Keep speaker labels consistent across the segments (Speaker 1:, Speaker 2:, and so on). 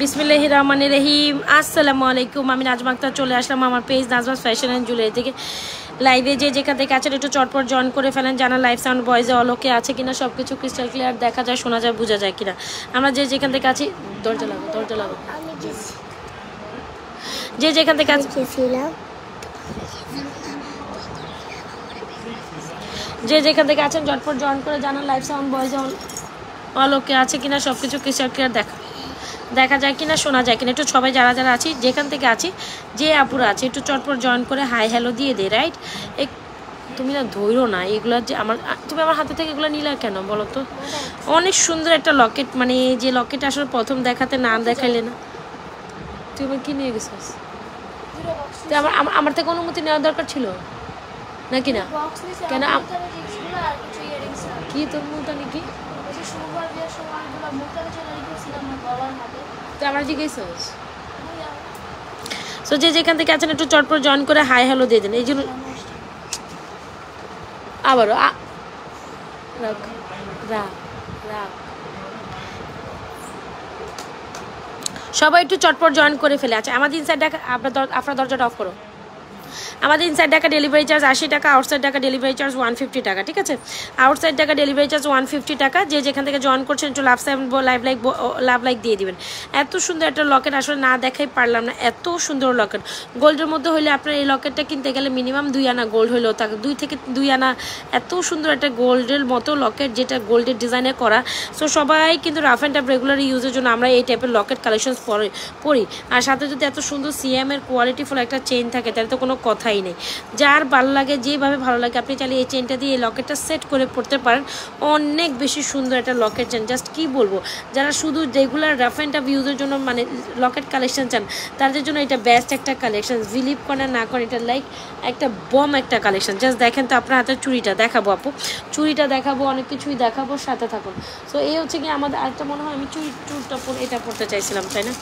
Speaker 1: বিসমিল্লাহির রহমানির রহিম। আসসালামু আলাইকুম। আমি নাজমা আক্তার চলে আসলাম আমার page Nazma's fashion and jewellery থেকে। লাইভে যে যেখান থেকে আছেন একটু চটপট জয়েন করে ফেলেন, জানা লাইভ সাউন্ড ভয়েসে অলোকে আছে কিনা, সব কিছু ক্রিস্টাল ক্লিয়ার দেখা যায়, শোনা যায়, বোঝা যায় কিনা। আমরা যে যেখান থেকে আছি, দরজা লাগো যে যেখান থেকে আছি, যে যেখান থেকে আছেন চটপট জয়েন করে জানান লাইভ সাউন্ড ভয়েসে অলোকে আছে কিনা, সব কিছু ক্রিস্টাল ক্লিয়ার দেখা যায় কিনা, শোনা যায় কিনা। একটু সবাই যারা যারা আছি যেখান থেকে আছি, যে আপুরা আছে একটু চটপট জয়েন করে হাই হ্যালো দিয়ে দে। রাইট, তুমি না ধৈর্য না এগুলো, যে তুমি আমার হাতে থেকে এগুলো নিলে কেন বলো তো? অনেক সুন্দর একটা লকেট, মানে যে লকেট আসলে প্রথম দেখাতে না দেখাইলে না। তুই আমার কি নিয়ে গেছিস? তুই আমার থেকে অনুমতি নেওয়ার দরকার ছিল নাকি না? কেন কি তোর মুলতানি কি তুই আমার জিজ্ঞেস? সো যে যেখান থেকে আছেন একটু চটপট জয়েন করে হাই হ্যালো দিয়ে দেন। এই জন্য আবারও রাখ রাখ রাখ সবাই একটু চটপট জয়েন করে ফেলে। আচ্ছা, আমাদের ইনসাইড ঢাকা, আপনার দরজাটা অফ করো। আমাদের ইনসাইড ঢাকা ডেলিভারি চার্জ 80 টাকা, আউটসাইড ঢাকা ডেলিভারি চার্জ 150 টাকা। ঠিক আছে, আউটসাইড ঢাকা ডেলিভারি চার্জ 150 টাকা। যে যেখান থেকে জয়েন করছেন একটু লাভ লাইক দিয়ে দিবেন। এত সুন্দর একটা লকেট আসলে না দেখাই পারলাম না, এত সুন্দর লকেট। গোল্ডের মধ্যে হইলে আপনার এই লকেটটা কিনতে গেলে মিনিমাম 2 আনা গোল্ড হইলেও থাকে, 2 থেকে 2 আনা। এত সুন্দর একটা গোল্ডের মতো লকেট, যেটা গোল্ডের ডিজাইনে করা। সো সবাই কিন্তু রাফ অ্যান্ড টাফ রেগুলার ইউজের জন্য আমরা এই টাইপের লকেট কালেকশন পরি। আর সাথে যদি এত সুন্দর সিএম এর কোয়ালিটিফুল একটা চেইন থাকে তাহলে তো কোনো কথাই নেই। যার ভালো লাগে, যেভাবে ভালো লাগে, আপনি চাইলে এই চেনটা দিয়ে এই লকেটটা সেট করে পড়তে পারেন। অনেক বেশি সুন্দর একটা লকেট চেন, জাস্ট কি বলবো। যারা শুধু রেগুলার রাফ অ্যান্ড টাফ ইউজের জন্য মানে লকেট কালেকশন চান, তাদের জন্য এটা বেস্ট একটা কালেকশন। বিলিভ করেন না করেন, এটা লাইক একটা বম একটা কালেকশন। জাস্ট দেখেন তো আপনার হাতের চুড়িটা দেখাবো আপু, চুড়িটা দেখাবো, অনেক কিছুই দেখাবো, সাথে থাকুন। সো এই হচ্ছে কি আমাদের আরেকটা, মনে হয় আমি চুড়টা এটা পড়তে চাইছিলাম, তাই না?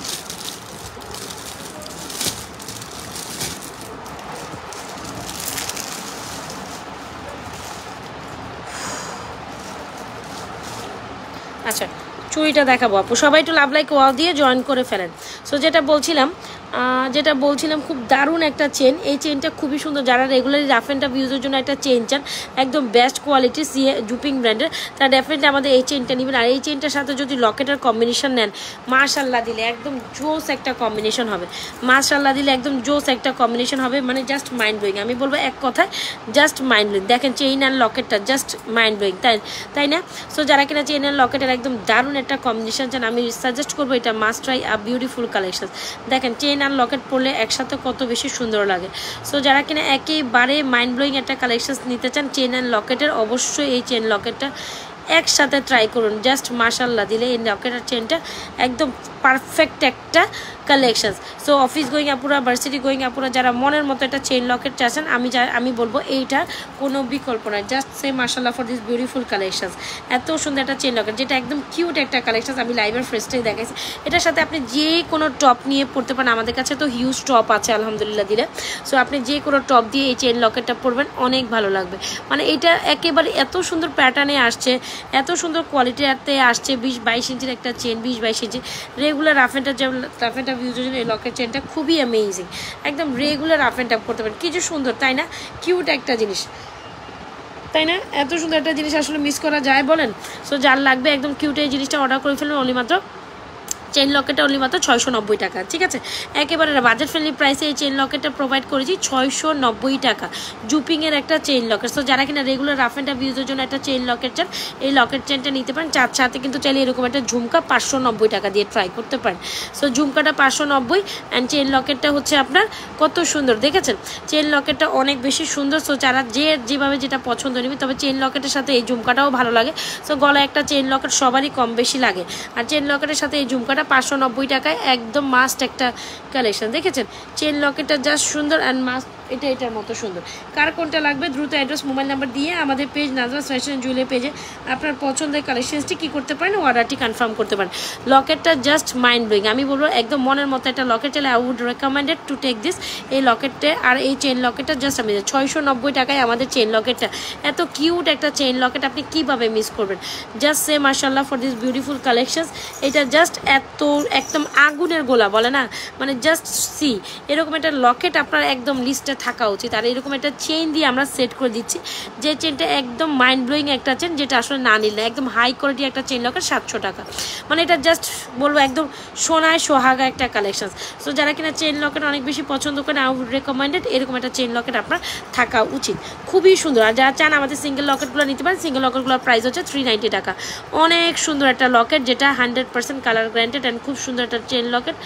Speaker 1: আচ্ছা, চুড়িটা দেখাবো আপু, সবাই একটু লাভ লাইক ওয়াও দিয়ে জয়েন করে ফেলেন। সো যেটা বলছিলাম খুব দারুণ একটা চেন। এই চেনটা খুবই সুন্দর। যারা রেগুলারলি রাফ অ্যান্ড টাফ ইউজের জন্য একটা চেন চান, একদম বেস্ট কোয়ালিটি জুপিং ব্র্যান্ডের, তারা ডেফিনেটলি আমাদের এই চেনটা নেবেন। আর এই চেনটার সাথে যদি লকেটের কম্বিনেশন নেন, মাশাল্লাহ দিলে একদম জোস একটা কম্বিনেশন হবে। মাশাল্লাহ দিলে একদম জোস একটা কম্বিনেশন হবে, মানে জাস্ট মাইন্ড ব্লোয়িং। আমি বলবো এক কথায় জাস্ট মাইন্ড ব্লোয়িং। দেখেন চেইন আর লকেটটা জাস্ট মাইন্ড ব্লোয়িং, তাই না? সো যারা কিনা চেইন আর লকেটের একদম দারুণ একটা কম্বিনেশন চান, আমি সাজেস্ট করবো এটা must try a beautiful collection. দেখেন চেইন আর লকেট পরলে একসাথে কত বেশি সুন্দর লাগে। সো যারা কিনা একেবারে মাইন্ড ব্লোয়িং একটা কালেকশন নিতে চান চেন অ্যান্ড লকেটের, অবশ্যই এই চেন লকেটটা একসাথে ট্রাই করুন। জাস্ট মাশাল্লাহ দিলে এই লকেটের চেনটা একদম পারফেক্ট একটা কালেকশন। সো অফিস গোয়িং আপুরা, ভার্সিটি গোয়িং আপুরা যারা মনের মতো একটা চেইন লকেট চাচ্ছেন, আমি বলবো এইটার কোনো বিকল্প নয়। জাস্ট সে মাশাল্লাহ ফর দিস বিউটিফুল কালেকশন। এত সুন্দর একটা চেইন লকেট, যেটা একদম কিউট একটা কালেকশন। আমি লাইভের ফ্রেস্টেই দেখাইছি। এটার সাথে আপনি যে কোনো টপ নিয়ে পড়তে পারেন। আমাদের কাছে তো হিউজ টপ আছে আলহামদুলিল্লাহ দিলে। সো আপনি যে কোনো টপ দিয়ে এই চেইন লকেটটা পরবেন, অনেক ভালো লাগবে। মানে এটা একেবারে এত সুন্দর প্যাটার্নে আসছে, এত সুন্দর কোয়ালিটিতে আসছে। 20-22 ইঞ্চির একটা chain, 20-22 inch regular rough and tough ইউজের জন্য এই লকেট চেনটা খুবই অ্যামেজিং। একদম রেগুলার রাফ অ্যান্ড টাফ করতে পারেন। কিছু সুন্দর, তাই না? কিউট একটা জিনিস, তাই না? এত সুন্দর একটা জিনিস আসলে মিস করা যায় বলেন? সো যার লাগবে একদম কিউট এই জিনিসটা অর্ডার করে ফেলুন। অনলি মাত্র চেইন লকেটটা অনলি মাত্র 690 টাকা। ঠিক আছে, একেবারে বাজেট ফ্রেন্ডলি প্রাইসে এই চেইন লকেটটা প্রোভাইড করেছি 690 টাকা। জুপিংয়ের একটা চেইন লকেট। সো যারা কিনা রেগুলার রাফ অ্যান্ড টাফ ইউজের জন্য একটা চেইন লকেট চান, এই লকেট চেনটা নিতে পারেন। চার সাথে কিন্তু চাইলে এরকম একটা ঝুমকা 590 টাকা দিয়ে ট্রাই করতে পারেন। সো ঝুমকাটা 590 অ্যান্ড চেইন লকেটটা হচ্ছে আপনার কত সুন্দর, দেখেছেন? চেইন লকেটটা অনেক বেশি সুন্দর। সো যারা যেভাবে যেটা পছন্দ নেবে, তবে চেইন লকেটের সাথে এই ঝুমকাটাও ভালো লাগে। সো গলায় একটা চেইন লকেট সবারই কম বেশি লাগে, আর চেইন লকেটের সাথে এই ঝুমকাটা 590 টাকায় একদম মাস্ট একটা কালেকশন। দেখেছেন চেইন লকেটটা জাস্ট সুন্দর অ্যান্ড মাস্ট এটা এটার মতো সুন্দর। কার কোনটা লাগবে দ্রুত অ্যাড্রেস মোবাইল নাম্বার দিয়ে আমাদের পেজ নাজওয়াজ ফ্যাশন জুয়েলারি পেজে আপনার পছন্দের কালেকশনসটি কী করতে পারেন, অর্ডারটি কনফার্ম করতে পারেন। লকেটটা জাস্ট মাইন্ড ব্লোয়িং, আমি বলবো একদম মনের মতো একটা লকেট চাইলে I would recommended to take this. এই লকেটটা আর এই চেন লকেটটা জাস্ট আমি 690 টাকায় আমাদের চেন লকেটটা, এত কিউট একটা চেন লকেট আপনি কীভাবে মিস করবেন। জাস্ট সে মাশাআল্লাহ ফর দিস বিউটিফুল কালেকশনস। এটা জাস্ট এত একদম আগুনের গোলা বলে না, মানে জাস্ট সি এরকম একটা লকেট আপনার একদম লিস্টে থাকা উচিত। আর এরকম একটা চেইন দিয়ে আমরা সেট করে দিচ্ছি, যে চেনটা একদম মাইন্ড ব্লোয়িং একটা চেন, যেটা আসলে না নিলে একদম হাই কোয়ালিটি একটা চেন লকেট 700 টাকা। মানে এটা জাস্ট বলবো একদম সোনায় সোহাগা একটা কালেকশন। সো যারা কিনা চেন লকেট অনেক বেশি পছন্দ করেন আই উড রেকমেন্ডেড এরকম একটা চেন লকেট আপনার থাকা উচিত, খুবই সুন্দর। আর যারা চান আমাদের সিঙ্গেল লকেটগুলো নিতে পারেন, সিঙ্গেল লকেটগুলোর প্রাইস হচ্ছে 390 টাকা। অনেক সুন্দর একটা লকেট, যেটা 100% কালার গ্যারান্টেড অ্যান্ড খুব সুন্দর একটা চেন লকেট।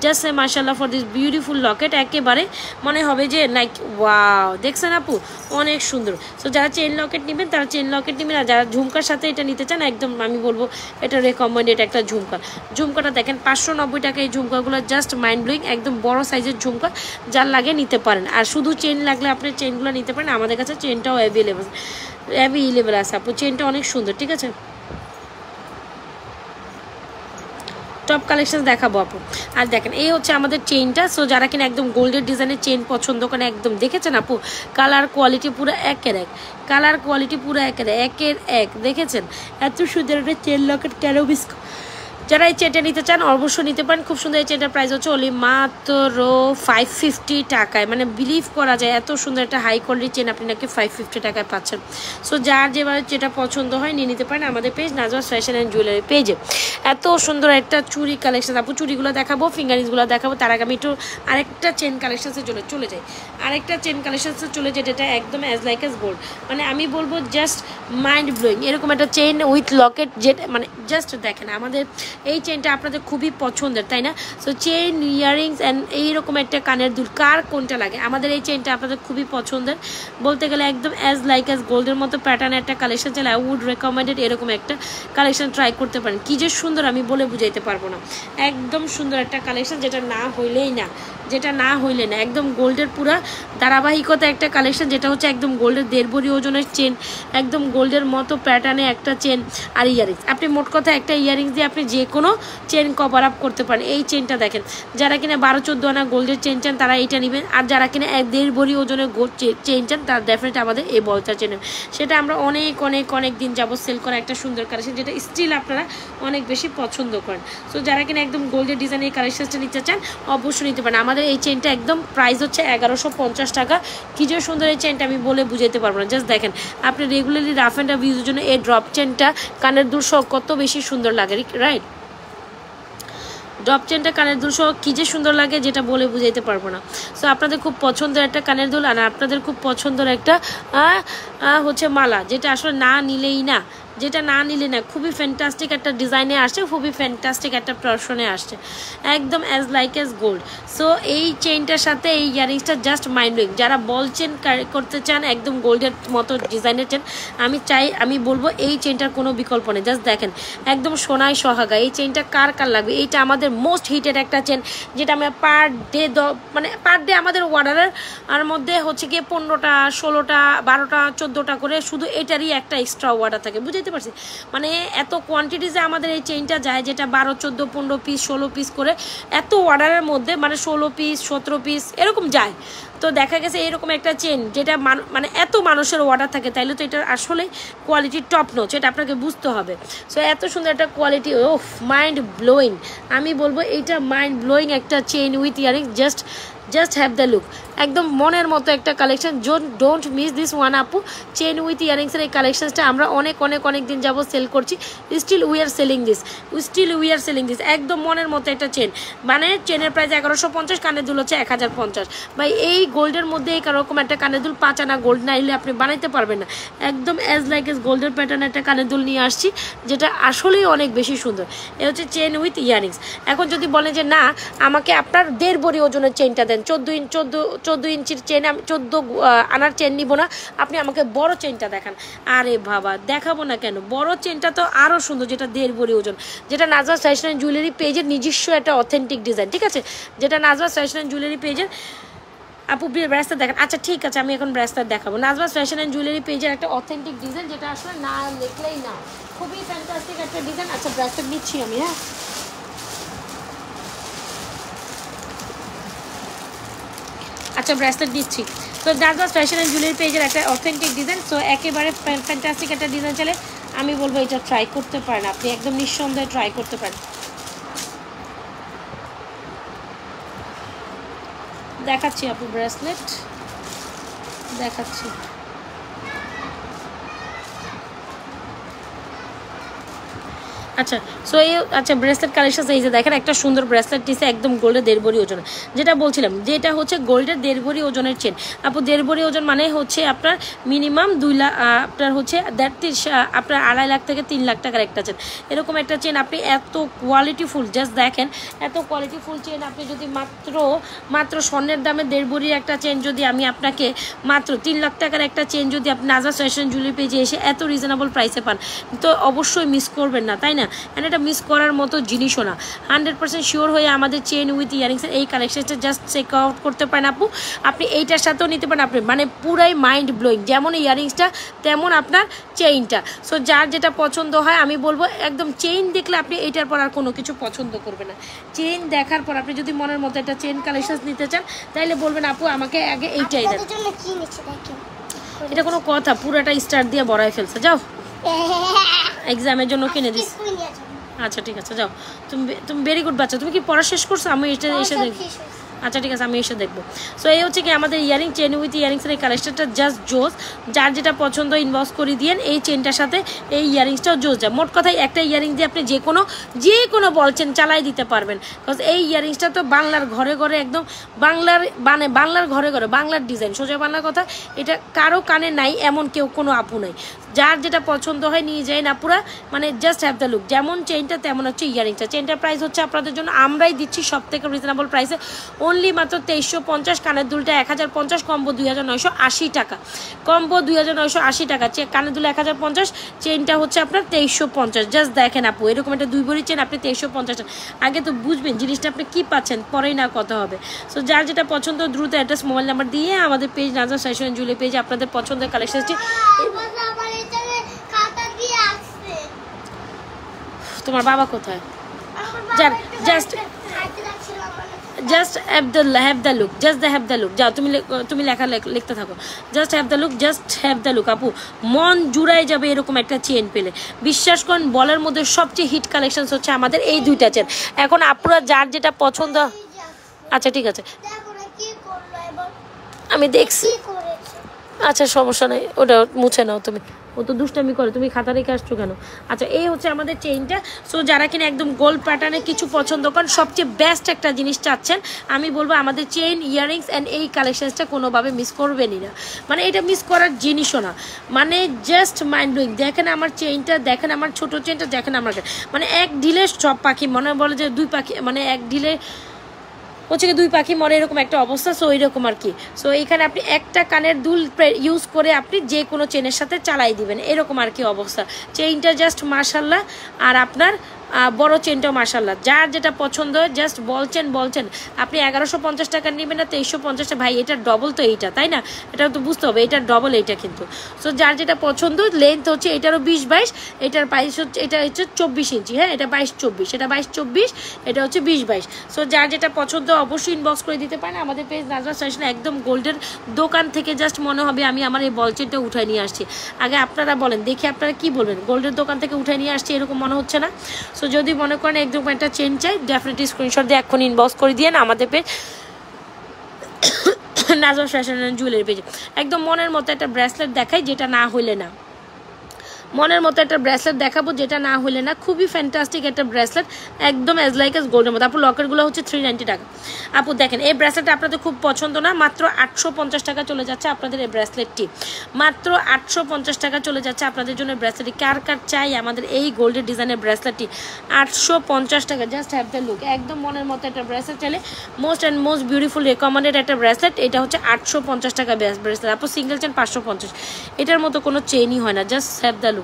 Speaker 1: জাস্ট মাশাআল্লাহ ফর দিস বিউটিফুল লকেট, একেবারে মনে হবে যে লাইক ওয়াও, দেখছেন আপু অনেক সুন্দর। সো যারা চেন লকেট নেবেন তারা চেন লকেট নেবেন, আর যারা ঝুমকার সাথে এটা নিতে চান একদম আমি বলবো এটা রেকমেন্ডেড একটা ঝুমকা। ঝুমকাটা দেখেন 590 টাকা, এই ঝুমকাগুলো জাস্ট মাইন্ড ব্লোয়িং, একদম বড় সাইজের ঝুমকা, যার লাগে নিতে পারেন। আর শুধু চেন লাগলে আপনি চেনগুলো নিতে পারেন, আমাদের কাছে চেনটাও অ্যাভেলেবেল আছে আপু, চেনটা অনেক সুন্দর। ঠিক আছে, টপ কালেকশন দেখাবো আপু। আর দেখেন এই হচ্ছে আমাদের চেইনটা। সো যারা কিনা একদম গোল্ডের ডিজাইনের চেইন পছন্দ করেন, একদম দেখেছেন আপু কালার কোয়ালিটি পুরো একের এক, কালার কোয়ালিটি পুরো একের এক দেখেছেন। এত সুন্দর একটা চেন লকেট কেন মিস। যারা এই চেনটা নিতে চান অবশ্যই নিতে পারেন, খুব সুন্দর। এই চেনটার প্রাইস হচ্ছে ওনলি মাত্র 550 টাকায়, মানে বিলিভ করা যায় এত সুন্দর একটা হাই কোয়ালিটির চেন আপনি নাকি 550 টাকায় পাচ্ছেন। সো যার যেভাবে যেটা পছন্দ হয় নিয়ে নিতে পারেন আমাদের page Nazwaz fashion and jewellery পেজে। এত সুন্দর একটা চুড়ি কালেকশন আপু, চুড়িগুলো দেখাবো, ফিঙ্গারিংসগুলো দেখাবো, তার আগে আমি একটু আরেকটা চেন কালেকশনসে চলে যাই, আরেকটা চেন কালেকশনসে চলে যাই, যেটা একদম অ্যাজ লাইক অ্যাজ গোল্ড, মানে আমি বলবো জাস্ট মাইন্ড ব্লোয়িং। এরকম একটা চেন উইথ লকেট, যেটা মানে জাস্ট দেখেন আমাদের এই চেনটা আপনাদের খুবই পছন্দের, তাই না? সো চেন, ইয়াররিংস অ্যান্ড এইরকম একটা কানের দুল, কার কোনটা লাগে? আমাদের এই চেনটা আপনাদের খুবই পছন্দের, বলতে গেলে একদম অ্যাজ লাইক অ্যাজ গোল্ডের মতো প্যাটার্নের একটা কালেকশন চাইলে আই উড রেকমেন্ডেড এরকম একটা কালেকশন ট্রাই করতে পারেন। কী যে সুন্দর আমি বলে বুঝাইতে পারবো না, একদম সুন্দর একটা কালেকশন, যেটা না হইলেই না, যেটা না হইলে না, একদম গোল্ডের পুরা ধারাবাহিকতা একটা কালেকশন, যেটা হচ্ছে একদম গোল্ডের 1.5 ভরি ওজনের চেন, একদম গোল্ডের মতো প্যাটার্নে একটা চেন আর ইয়ারিংস। আপনি মোট কথা একটা ইয়ারিংস দিয়ে আপনি যে কোনো চেন কভার আপ করতে পারেন। এই চেনটা দেখেন, যারা কিনা 12-14 আনা গোল্ডের চেন চান তারা এইটা নেবেন, আর যারা কিনা 1.5 ভরি ওজনের গোল্ড চেন চান তারা ডেফিনেট আমাদের এই বলটা চেন। সেটা আমরা অনেক দিন যাবত সেল করা একটা সুন্দর কালেকশন, যেটা স্টিল আপনারা অনেক বেশি পছন্দ করেন। সো যারা কিনা একদম গোল্ডের ডিজাইনের কালেকশনটা নিতে চান অবশ্যই নিতে পারেন। আমাদের এই চেনটা একদম প্রাইস হচ্ছে 1150 টাকা। কী যে সুন্দর এই চেনটা আমি বলে বুঝাইতে পারবো না। জাস্ট দেখেন আপনি রেগুলারলি রাফ অ্যান্ড টাফ ইউজের জন্য এই ড্রপ চেনটা কানের দুল সহ কত বেশি সুন্দর লাগে, রাইট? ড্রপ চেনটা কানের দুল সহ কী যে সুন্দর লাগে, যেটা বলে বুঝাইতে পারবো না। সো আপনাদের খুব পছন্দের একটা কানের দুল, আর আপনাদের খুব পছন্দের একটা হচ্ছে মালা, যেটা আসলে না নিলেই না, যেটা না নিলে না, খুবই ফ্যান্টাস্টিক একটা ডিজাইনে আসছে, খুবই ফ্যান্টাস্টিক একটা প্রশনে আসছে, একদম as like as gold. So এই চেইনটার সাথে এই ইয়ারিংসটা জাস্ট মাইন্ড ব্লোয়িং। যারা বল চেন করতে চান একদম গোল্ডের মতো ডিজাইনের চেন, আমি বলবো এই চেনটার কোনো বিকল্প নেই। জাস্ট দেখেন একদম সোনায় সোহাগা, এই চেনটা কার লাগবে? এইটা আমাদের মোস্ট হিটেড একটা চেন, যেটা আমরা পার ডে আমাদের অর্ডারের আর মধ্যে হচ্ছে গিয়ে 15টা 16টা 12টা 14টা করে শুধু এটারই একটা এক্সট্রা অর্ডার থাকে, বুঝতে পারছি? মানে এত কোয়ান্টিটিতে আমাদের এই চেইনটা যায়, যেটা 12, 14, 15 পিস 16 পিস করে এত অর্ডারের মধ্যে, মানে 16 পিস 17 পিস এরকম যায়। তো দেখা গেছে এরকম একটা চেন, যেটা মানে এত মানুষের অর্ডার থাকে, তাইলে তো এটার আসলে কোয়ালিটি টপ নোচ, এটা আপনাকে বুঝতে হবে। সো এত সুন্দর একটা কোয়ালিটি, ওফ মাইন্ড ব্লোয়িং। আমি বলবো এইটা মাইন্ড ব্লোয়িং একটা chain with earring, just have the look, একদম মনের মতো একটা কালেকশন। ডোন্ট মিস দিস ওয়ান আপু। চেন উইথ ইয়ারিংসের এই কালেকশনসটা আমরা অনেক দিন যাবো সেল করছি, still we are selling this, একদম মনের মতো একটা চেন। মানে চেনের প্রাইস 1150, কানের দুল হচ্ছে 1050। ভাই এই গোল্ডের মধ্যে এরকম একটা কানের দুল 5 আনা গোল্ড না হলে আপনি বানাইতে পারবেন না। একদম অ্যাজ লাইক এস গোল্ডের প্যাটার্ন একটা কানের দুল নিয়ে আসছি, যেটা আসলেই অনেক বেশি সুন্দর। এ হচ্ছে চেন উইথ ইয়ারিংস। এখন যদি বলেন যে না আমাকে আপনার 1.5 ভরি ওজনের চেনটা দেন, 14 ইঞ্চির চেন, আমি 14 আনার চেন নিব না, আপনি আমাকে বড় চেনটা দেখান। আরে বাবা দেখাবো না কেন, বড় চেনটা তো আরও সুন্দর, যেটা 1.5 ভরি ওজন, যেটা নাজওয়াজ ফ্যাশন অ্যান্ড জুয়েলারি পেজের নিজস্ব একটা অথেন্টিক ডিজাইন, ঠিক আছে? যেটা নাজওয়াজ ফ্যাশন অ্যান্ড জুয়েলারি পেজের আপু ব্রেসলেট দেখেন। আচ্ছা ঠিক আছে, আমি এখন ব্রেসলেট দেখাবো। নাজমাস ফ্যাশন অ্যান্ড জুয়েলারি পেজের একটা অথেন্টিক ডিজাইন, যেটা আসলে না দেখলেই না, খুবই ফ্যান্টাস্টিক একটা ডিজাইন। আচ্ছা ব্রেসলেট নিচ্ছি আমি, হ্যাঁ আচ্ছা ব্রেসলেট দিচ্ছি। তো নাজমাস ফ্যাশন অ্যান্ড জুয়েলারি পেজের একটা অথেন্টিক ডিজাইন, সো একেবারে ফ্যান্টাস্টিক একটা ডিজাইন চলে। আমি বলবো এটা ট্রাই করতে পারেন, আপনি একদম নিঃসন্দেহে ট্রাই করতে পারেন। দেখাচ্ছি আপু ব্রেসলেট দেখাচ্ছি। আচ্ছা সো এই আচ্ছা ব্রেসলেট কালেকশন এই যে দেখেন একটা সুন্দর ব্রেসলেট দিচ্ছে একদম গোল্ডের 1.5 ভরি ওজন, যেটা বলছিলাম যে এটা হচ্ছে গোল্ডের 1.5 ভরি ওজনের চেন। আপু 1.5 ভরি ওজন মানে হচ্ছে আপনার মিনিমাম 2 লাখ, আপনার হচ্ছে আপনার 2.5 লাখ থেকে 3 লাখ টাকার একটা চেন। এরকম একটা চেন আপনি এত কোয়ালিটিফুল, জাস্ট দেখেন এত কোয়ালিটিফুল চেন আপনি যদি মাত্র স্বর্ণের দামে 1.5 ভরির একটা চেন যদি আমি আপনাকে মাত্র 3 লাখ টাকার একটা চেন যদি আপনি নাজমাস ফ্যাশন জুয়েলারি পেজে এসে এত রিজনেবল প্রাইসে পান, তো অবশ্যই মিস করবেন না, তাই না? অ্যান্ড এটা মিস করার মতো জিনিসও না। 100% শিওর হয়ে আমাদের চেন উইথ ইয়ারিংসের এই কালেকশনটা জাস্ট চেক আউট করতে পারেন আপু। আপনি এইটার সাথেও নিতে পারেন, আপনি মানে পুরাই মাইন্ড ব্লোয়িং, যেমন ইয়ারিংসটা তেমন আপনার চেইনটা। সো যার যেটা পছন্দ হয় আমি বলবো একদম চেইন দেখলে আপনি এইটার পর আর কোনো কিছু পছন্দ করবে না। চেইন দেখার পর আপনি যদি মনের মতো একটা চেইন কালেকশন নিতে চান তাহলে বলবেন আপু আমাকে আগে এইটাই দেন। এটা কোনো কথা, পুরোটা স্টার দিয়ে বড়াই ফেলছে, যাও এক্সামের জন্য কিনে দিস। আচ্ছা ঠিক আছে যাও, তুমি ভেরি গুড বাচ্চা। তুমি কি পড়া শেষ করছো? আমি এটা এসে দেখবো। আচ্ছা ঠিক আছে আমি এসে দেখবো। সো এই হচ্ছে কি আমাদের ইয়ারিং চেন উইথ ইয়ারিংসের এই কালেকশনটা জাস্ট জোস। যার যেটা পছন্দ ইনবক্স করে দিয়েন, এই চেনটার সাথে এই ইয়ারিংসটাও জোস যায়। মোট কথায় একটা ইয়ারিং দিয়ে আপনি যে কোনো বল চেন চালাই দিতে পারবেন, বিকজ এই ইয়ারিংসটা তো বাংলার ঘরে ঘরে একদম বাংলার ঘরে ঘরে বাংলার ডিজাইন, সোজা বাংলার কথা। এটা কারো কানে নাই এমন কেউ কোনো আপু নাই। যার যেটা পছন্দ হয় নিয়ে যায় না পুরা, মানে জাস্ট হ্যাভ দ্য লুক। যেমন চেইনটা তেমন হচ্ছে ইয়ারিংটা। চেইনটার প্রাইস হচ্ছে আপনাদের জন্য আমরাই দিচ্ছি সব থেকে রিজনেবল প্রাইসে, অনলি মাত্র 2350। কানের দুলটা 1050, কম্বো 2980 টাকা, কম্বো 2980 টাকা। কানের দুল 1050, চেইনটা হচ্ছে আপনার 2350। জাস্ট দেখেন আপু এরকম একটা 2 ভরি চেন আপনি 2350। আগে তো বুঝবেন জিনিসটা আপনি কী পাচ্ছেন, পরেই না কথা হবে। সো যার যেটা পছন্দ দ্রুত অ্যাড্রেস মোবাইল নাম্বার দিয়ে আমাদের page Nazma's fashion and jewellery পেজে আপনাদের পছন্দের কালেকশনটি। তোমার বাবা কোথায়? জাস্ট হ্যাভ দ্য লুক, যাও তুমি লেখা লিখতে থাকো। জাস্ট হ্যাভ দ্য লুক, আপু মন জুড়াই যাবে এরকম একটা চেন পেলে। বিশ্বাস করেন বলের মধ্যে সবচেয়ে হিট কালেকশন হচ্ছে আমাদের এই দুইটা চেন। এখন আপুরা যার যেটা পছন্দ। আচ্ছা ঠিক আছে আমি দেখছি। আচ্ছা সমস্যা নেই, ওটা মুছে নাও তুমি, ও তো দুষ্টামি করে, তুমি খাতা রেখে আসছো কেন? আচ্ছা এই হচ্ছে আমাদের চেইনটা। সো যারা কিনা একদম গোল্ড প্যাটার্নে কিছু পছন্দ করেন, সবচেয়ে বেস্ট একটা জিনিস চাচ্ছেন, আমি বলবো আমাদের চেইন ইয়ারিংস অ্যান্ড এই কালেকশনসটা কোনোভাবে মিস করবেনই না। মানে এটা মিস করার জিনিসও না, মানে জাস্ট মাইন্ড ব্লোয়িং। দেখেন আমার চেইনটা, দেখেন আমার ছোটো চেইনটা, দেখেন আমার মানে এক ঢিলে সব পাখি মনে বলে যে দুই পাখি, মানে এক ঢিলে হচ্ছে কি 2 পাখি মরে এরকম একটা অবস্থা। সো এইরকম আর কি। সো এখানে আপনি একটা কানের দুল ইউজ করে আপনি যে কোনো চেনের সাথে চালাই দিবেন, এরকম আর কি অবস্থা। চেইনটা জাস্ট মাশাল্লাহ, আর আপনার বড় চেনটাও মাশাল্লাহ। যার যেটা পছন্দ হয় জাস্ট বলছেন আপনি 1150 টাকা নেবেন না 2350 ভাই, এটা ডবল তো এইটা, তাই না? এটা তো বুঝতে হবে, এটা ডবল এইটা কিন্তু। সো যার যেটা পছন্দ, লেন্থ হচ্ছে এটারও 20-22, এটার প্রাইস হচ্ছে এটা হচ্ছে 24 ইঞ্চি, হ্যাঁ এটা 22-24, এটা 22-24, এটা হচ্ছে 20-22। সো যার যেটা পছন্দ অবশ্যই ইনবক্স করে দিতে পারেন আমাদের পেজ নাজমাস ফ্যাশন। একদম গোল্ডের দোকান থেকে জাস্ট মনে হবে আমি আমার এই বল চেনটা উঠায় নিয়ে আসছি। আগে আপনারা বলেন দেখি, আপনারা কি বলবেন? গোল্ডের দোকান থেকে উঠায় নিয়ে আসছি এরকম মনে হচ্ছে না? সো যদি মনে করেন একদম একটা চেন চাই, ডেফিনেটলি স্ক্রিনশট দিয়ে এখন ইনবক্স করে দিয়ে আমাদের page Nazma's fashion and jewellery পেজে। একদম মনের মতো একটা ব্রেসলেট দেখাই, যেটা না হইলে না, মনের মতো একটা ব্রেসলেট দেখাবো যেটা না হলে না। খুবই ফ্যান্টাস্টিক একটা ব্রেসলেট, একদম অ্যাজ লাইক অ্যাজ গোল্ডের মতো। আপু লকেটগুলো হচ্ছে 390 টাকা। আপু দেখেন এই ব্রেসলেটটা আপনাদের খুব পছন্দ না, মাত্র 850 টাকা চলে যাচ্ছে আপনাদের এই ব্রেসলেটটি, মাত্র 850 টাকা চলে যাচ্ছে আপনাদের জন্য ব্রেসলেটটি। কার চাই আমাদের এই গোল্ডের ডিজাইনের ব্রেসলেটটি? 850 টাকা। জাস্ট হ্যাভ দ্য লুক, একদম মনের মতো একটা ব্রেসলেট চাইলে মোস্ট বিউটিফুল রেকমেন্ডেড একটা ব্রেসলেট। এটা হচ্ছে 850 টাকা ব্রেসলেট। আপু সিঙ্গেল চেন 550, এটার মতো কোনো চেনই হয় না। Just have the look.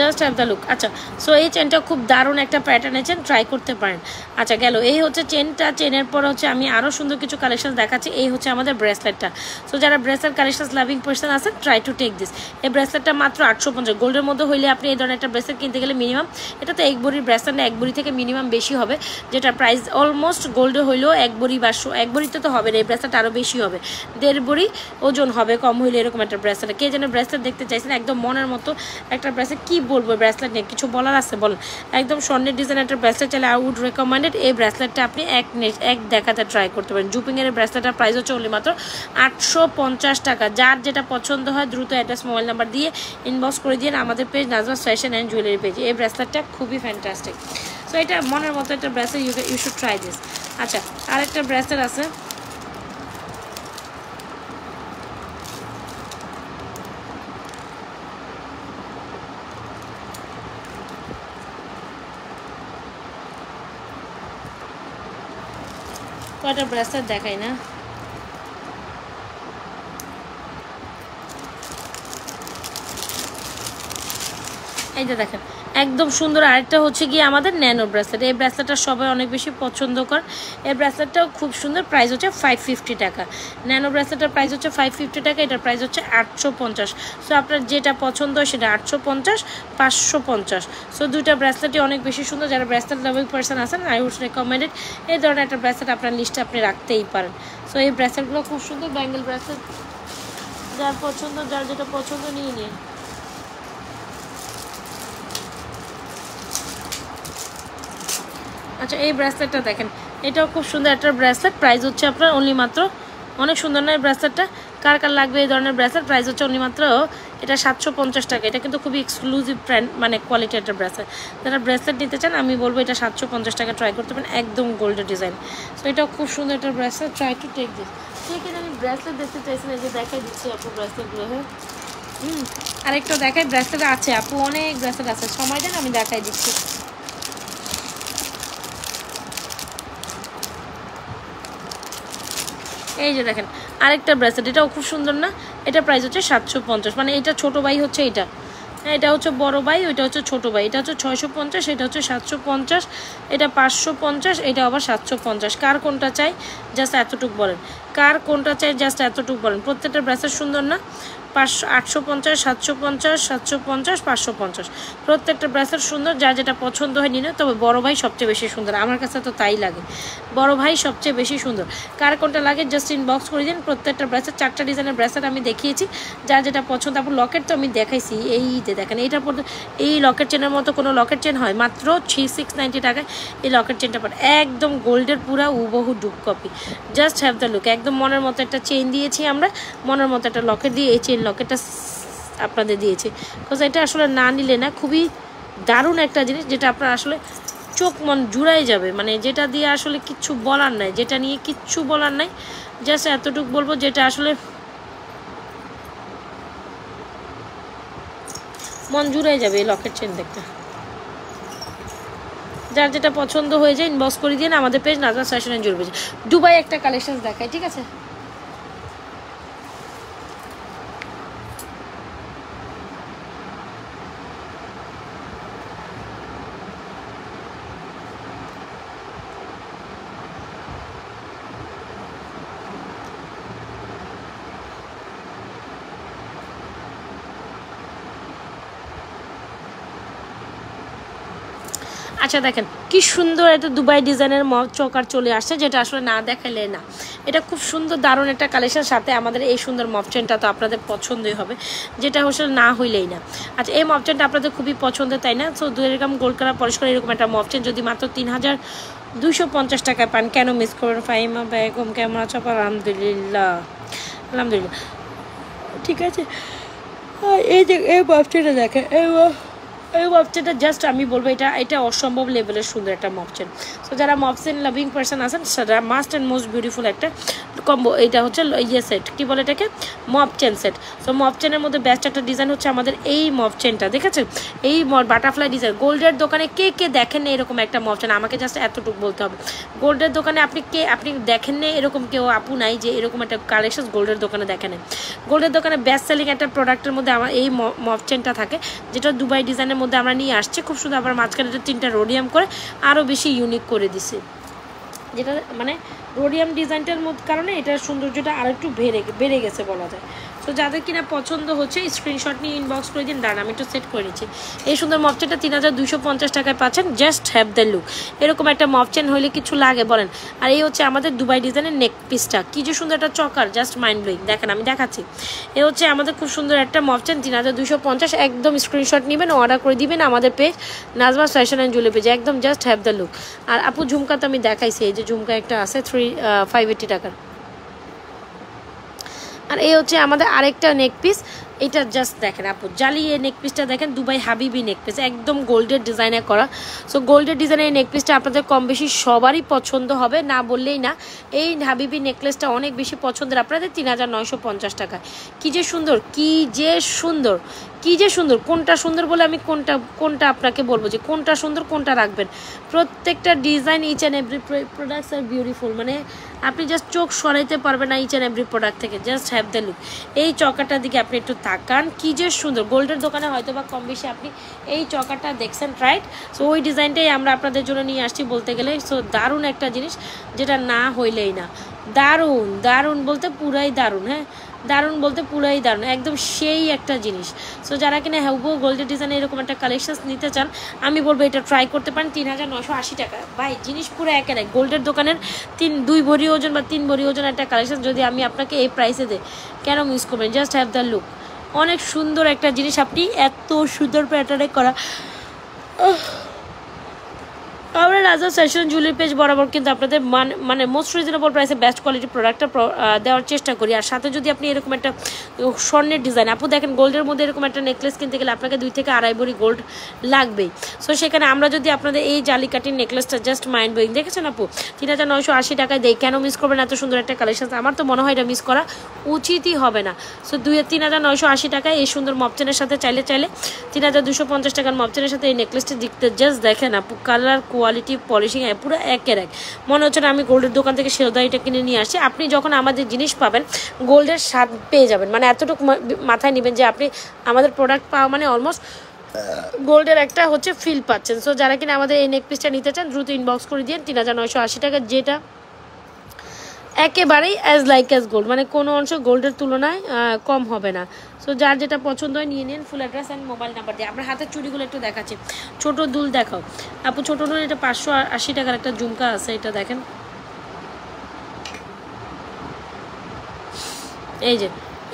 Speaker 1: Just have the look. আচ্ছা, সো এই চেনটা খুব দারুণ একটা প্যাটার্নের চেন, ট্রাই করতে পারেন। আচ্ছা গেল, এই হচ্ছে চেনটা। চেনের পর হচ্ছে আমি আরও সুন্দর কিছু কালেকশন দেখাচ্ছি। এই হচ্ছে আমাদের ব্রেসলেটটা। সো যারা ব্রেসলেট কালেকশন লাভিং পার্সন আছেন, ট্রাই টু টেক দিস। এই ব্রেসলেটটা মাত্র 850। গোল্ডের মধ্যে হইলে আপনি এই ধরনের একটা ব্রেসলেট কিনতে গেলে মিনিমাম, এটা তো 1 ভরির ব্রেসলেট না, 1 ভরি থেকে মিনিমাম বেশি হবে, যেটা প্রাইস অলমোস্ট গোল্ডে হইলেও 1 ভরি বা 1 ভরিতে তো হবে না, এই ব্রেসলেট আরও বেশি হবে, 1.5 ভরি ওজন হবে কম হইলে এরকম একটা ব্রেসলেট। কে যেন ব্রেসলেট দেখতে চাইছেন একদম মনের মতো একটা ব্রেসলেট, কি বলবো ব্রেসলেট নিয়ে কিছু বলার আছে বলেন? একদম স্বর্ণের ডিজাইন একটা ব্রেসলেট চাইলে আই উড রেকমেন্ডেড এই ব্রেসলেটটা আপনি এক দেখাতে ট্রাই করতে পারেন। জুপিংয়ের ব্রেসলেটের প্রাইস হচ্ছে অনলি মাত্র 850 টাকা। যার যেটা পছন্দ হয় দ্রুত অ্যাড্রেস মোবাইল নাম্বার দিয়ে ইনবক্স করে দিয়ে আমাদের page Nazma's fashion and jewellery page. এই ব্রেসলেটটা খুবই ফ্যান্টাস্টিক। সো এটা মনের মতো একটা bracelet, you should try this. আচ্ছা, আরেকটা ব্রেসলেট আছে, কয়টা ব্রেসলেট দেখাই না। এই যে দেখেন একদম সুন্দর। আরেকটা হচ্ছে গিয়ে আমাদের ন্যানো ব্রেসলেট। এই ব্রেসলেটটা সবাই অনেক বেশি পছন্দ করে। এই ব্রেসলেটটাও খুব সুন্দর, প্রাইস হচ্ছে 550 টাকা। ন্যানো ব্রেসলেটের প্রাইস হচ্ছে 550 টাকা, এটার প্রাইস হচ্ছে 850। সো আপনার যেটা পছন্দ হয় সেটা 850, 550। সো দুইটা ব্রেসলেটই অনেক বেশি সুন্দর। যারা ব্রেসলেট লাভিং পার্সন আছেন, আই উড রেকমেন্ডেড এই ধরনের একটা ব্রেসলেট আপনার লিস্টে আপনি রাখতেই পারেন। সো এই ব্রেসলেটগুলো খুব সুন্দর, ব্যাঙ্গেল ব্রেসলেট, যার পছন্দ, যার যেটা পছন্দ নিয়ে নিন। আচ্ছা, এই ব্রেসলেটটা দেখেন, এটাও খুব সুন্দর একটা ব্রেসলেট, প্রাইস হচ্ছে আপনার অনলি মাত্র, অনেক সুন্দর না এই ব্রেসলেটটা? কার কার লাগবে এই ধরনের ব্রেসলেট? প্রাইস হচ্ছে অনলি মাত্র এটা 750 টাকা। এটা কিন্তু খুবই এক্সক্লুসিভ ব্র্যান্ড, মানে কোয়ালিটি একটা ব্রেসলেট। যারা ব্রেসলেট নিতে চান আমি বলবো এটা 750 টাকা ট্রাই করতে পারেন, একদম গোল্ডের ডিজাইন। সো এটাও খুব সুন্দর একটা bracelet, try to take this. ঠিক আছে, আমি ব্রেসলেট দেখতে চাইছি না, যে দেখাই দিচ্ছি আপু ব্রেসলেটগুলো। হ্যাঁ, আরেকটা দেখাই, ব্রেসলেট আছে আপু, অনেক ব্রেসলেট আছে, সময় দেন আমি দেখাই দিচ্ছি। এই যে দেখেন আরেকটা ব্রেসলেট, এটাও খুব সুন্দর না? এটা প্রাইস হচ্ছে 750, মানে এটা ছোটো ভাই হচ্ছে এটা, এটা হচ্ছে বড় ভাই, ওইটা হচ্ছে ছোটো ভাই। এটা হচ্ছে 650, এটা হচ্ছে 750, এটা 550, এটা আবার 750। কার কোনটা চাই জাস্ট এতটুকু বলেন, কার কোনটা চাই জাস্ট এতটুকু বলেন। প্রত্যেকটা ব্রেসলেট সুন্দর না? 850, 750, 750, 550, প্রত্যেকটা ব্রেসলেট সুন্দর, যা যেটা পছন্দ হয় নিন। তবে বড় ভাই সবচেয়ে বেশি সুন্দর, আমার কাছে তো তাই লাগে, বড় ভাই সবচেয়ে বেশি সুন্দর। কার কোনটা লাগে জাস্ট ইনবক্স করে দিন। প্রত্যেকটা ব্রেসলেট 4টা ডিজাইনের ব্রেসলেট আমি দেখিয়েছি, যা যেটা পছন্দ। তারপর লকেট তো আমি দেখাইছি, এইতে দেখেন এইটার পর এই লকেট চেনের মতো কোনো লকেট চেন হয় মাত্র 690 টাকায়। এই লকেট চেনটা পর একদম গোল্ডের পুরা হুবহু ডুব copy, just have the look. একদম মনের মতো একটা চেইন দিয়েছি আমরা, মনের মতো একটা লকেট দিয়ে এই চেন লকেটটা আপনাদের দিয়েছি। বিকজ এটা আসলে না নিলে না, খুবই দারুণ একটা জিনিস, যেটা আপনার আসলে চোখ মন জুড়াই যাবে, মানে যেটা দিয়ে আসলে কিচ্ছু বলার নাই, যেটা নিয়ে কিচ্ছু বলার নাই। জাস্ট এতটুকু বলবো, যেটা আসলে মন জুড়াই যাবে এই লকেট চেন দেখতে। যার যেটা পছন্দ হয়ে যায় ইনবক্স করে দিয়ে আমাদের page Nazma's fashion and jewellery page. Dubai একটা কালেকশন দেখায়, ঠিক আছে? আচ্ছা দেখেন কি সুন্দর একটা দুবাই ডিজাইনের চকার চলে আসছে, যেটা আসলে না দেখালে না। এটা খুব সুন্দর দারুণ একটা কালেকশন, সাথে আমাদের এই সুন্দর মফ চেনটা তো আপনাদের পছন্দই হবে, যেটা আসলে না হইলেই না। আচ্ছা, এই মফ চেনটা আপনাদের খুবই পছন্দের, তাই না? সো 2 গ্রাম গোল্ড কালার পরিষ্কার এরকম একটা মফ চেন যদি মাত্র 3250 টাকায় পান, কেন মিস করবেন? ফাহিমা বেগম কেমন আছো? আলহামদুলিল্লাহ, আলহামদুলিল্লাহ, ঠিক আছে। এই যে এই মফ চেনটা দেখেন, এই মফচেনটা জাস্ট আমি বলবো এটা অসম্ভব লেভেলের সুন্দর একটা মফচেন। সো যারা মফচেন লাভিং পার্সন আছেন, সেটা মাস্ট অ্যান্ড মোস্ট বিউটিফুল একটা কম্বো। এটা হচ্ছে ইয়ে সেট, কী বলে এটাকে, মফচেন সেট। সো মফচেনের মধ্যে বেস্ট একটা ডিজাইন হচ্ছে আমাদের এই মফচেনটা, দেখেছেন? এই বাটারফ্লাই ডিজাইন। গোল্ডের দোকানে কে দেখেন না এরকম একটা মফচেন? আমাকে জাস্ট এতটুকু বলতে হবে, গোল্ডের দোকানে আপনি দেখেন না এরকম কেউ আপু নাই যে এরকম একটা কালেকশন গোল্ডের দোকানে দেখেন। গোল্ডের দোকানে বেস্ট সেলিং একটা প্রোডাক্টের মধ্যে আমার এই মফচেনটা থাকে, যেটা দুবাই ডিজাইনের মধ্যে আমরা নিয়ে আসছি, খুব সুন্দর। আবার মাঝখানে 3টা রোডিয়াম করে আরও বেশি ইউনিক করে দিছি, যেটা মানে রোডিয়াম ডিজাইনটার মধ্যে কারণে এটার সৌন্দর্যটা আরও একটু বেড়ে গেছে বলা যায়। সো যাদের কিনা পছন্দ হচ্ছে স্ক্রিনশট নিয়ে ইনবক্স করে দিন। দাঁড়ান আমি একটু সেট করে নিচ্ছি। এই সুন্দর মফ চেনটা 3250 টাকায় পাচ্ছেন। Just have the look. এরকম একটা মফ চেন হইলে কিছু লাগে বলেন। আর এই হচ্ছে আমাদের দুবাই ডিজাইনের নেক পিসটা, কি যে সুন্দর একটা চকার, জাস্ট মাইন্ড ব্লোয়িং। দেখেন আমি দেখাচ্ছি, এ হচ্ছে আমাদের খুব সুন্দর একটা মফ চেন 3250। একদম স্ক্রিনশট নেবেন, অর্ডার করে দিবেন আমাদের page Nazma's fashion and jewellery পেজে। একদম জাস্ট হ্যাভ দ্য লুক। আর আপু ঝুমকা তো আমি দেখাইছি, এই যে ঝুমকা একটা আছে 580 টাকার। আর এই হচ্ছে আমাদের আরেকটা নেক পিস, এটা জাস্ট দেখেন আপু জালি, এই নেক পিসটা দেখেন, দুবাই হাবিবি নেক পিস, একদম গোল্ডের ডিজাইনে করা। সো গোল্ডের ডিজাইনের নেক পিসটা আপনাদের কম বেশি সবারই পছন্দ হবে, না বললেই না। এই হাবিবি নেকলেসটা অনেক বেশি পছন্দের আপনাদের 3950 টাকায়। কি যে সুন্দর, কি যে সুন্দর, কি যে সুন্দর। কোনটা সুন্দর বলে আমি কোনটা আপনাকে বলবো যে কোনটা সুন্দর কোনটা রাখবেন। প্রত্যেকটা design each and every products are beautiful, মানে আপনি জাস্ট চোখ সরাইতে পারবেন না ইচ অ্যান্ড এভরি প্রোডাক্ট থেকে। Just have the look. এই চকাটার দিকে আপনি একটু তাকান, কি যে সুন্দর। গোল্ডের দোকানে হয়তো বা কম বেশি আপনি এই চকাটা দেখছেন, রাইট? সো ওই ডিজাইনটাই আমরা আপনাদের জন্য নিয়ে আসছি বলতে গেলে। সো দারুণ একটা জিনিস, যেটা না হইলেই না। দারুণ দারুণ বলতে পুরাই দারুণ, হ্যাঁ দারুণ বলতে পুরাই দারুণ, একদম সেই একটা জিনিস। সো যারা কিনা হুবহু গোল্ডের ডিজাইনে এরকম একটা কালেকশন নিতে চান, আমি বলবো এটা ট্রাই করতে পারেন। 3980 টাকা ভাই, জিনিস পুরো একের এক। গোল্ডের দোকানের 2 ভরি ওজন বা 3 ভরি ওজন একটা কালেকশন যদি আমি আপনাকে এই প্রাইসে দিই, কেন মিস করবেন? Just have the look. অনেক সুন্দর একটা জিনিস, আপনি এত সুন্দর প্যাটার্নে করা। আমরা রাজা ফ্যাশন জুয়েলারি পেজ বরাবর কিন্তু আপনাদের মানে মোস্ট রিজনেবল প্রাইসে বেস্ট কোয়ালিটি প্রোডাক্টটা দেওয়ার চেষ্টা করি। আর সাথে যদি আপনি এরকম একটা স্বর্ণের ডিজাইন, আপু দেখেন গোল্ডের মধ্যে এরকম একটা নেকলেস কিনতে গেলে আপনাকে 2 থেকে আড়াই ভরি গোল্ড লাগবেই। সো সেখানে আমরা যদি আপনাদের এই জালিকাটির নেকলেসটা জাস্ট মাইন্ড ব্লোয়িং, দেখেছেন আপু 3980 টাকায় দেয়, কেন মিস করবেন এত সুন্দর একটা কালেকশন? আমার তো মনে হয় এটা মিস করা উচিতই হবে না। সো 3980 টাকায় এই সুন্দর মপচেনের সাথে চাইলে 3250 টাকার মপচেনের সাথে এই নেকলেসটা দেখতে জাস্ট দেখেন আপু, কালার কোয়ালিটি পলিশিং পুরো একের এক। মনে হচ্ছে না আমি গোল্ডের দোকান থেকে শেরদারিটা কিনে নিয়ে আসছি। আপনি যখন আমাদের জিনিস পাবেন গোল্ডের স্বাদ পেয়ে যাবেন, মানে এতটুকু মাথায় নেবেন যে আপনি আমাদের প্রোডাক্ট পাওয়া মানে অলমোস্ট গোল্ডের একটা হচ্ছে ফিল পাচ্ছেন। সো যারা কিনা আমাদের এই নেক পিসটা নিতে চান দ্রুত ইনবক্স করে দিন। 3980 টাকা, যেটা একেবারেই অ্যাজ লাইক অ্যাজ গোল্ড, মানে কোনো অংশ গোল্ডের তুলনায় কম হবে না। সো যার যেটা পছন্দ হয় নিয়ে নিন। Full address and mobile number দিয়ে। আমরা হাতের চুড়িগুলো একটু দেখাচ্ছি। ছোট দুল দেখাও আপু, ছোটো দুল। এটা 580 টাকার একটা ঝুমকা আছে, এটা দেখেন, এই যে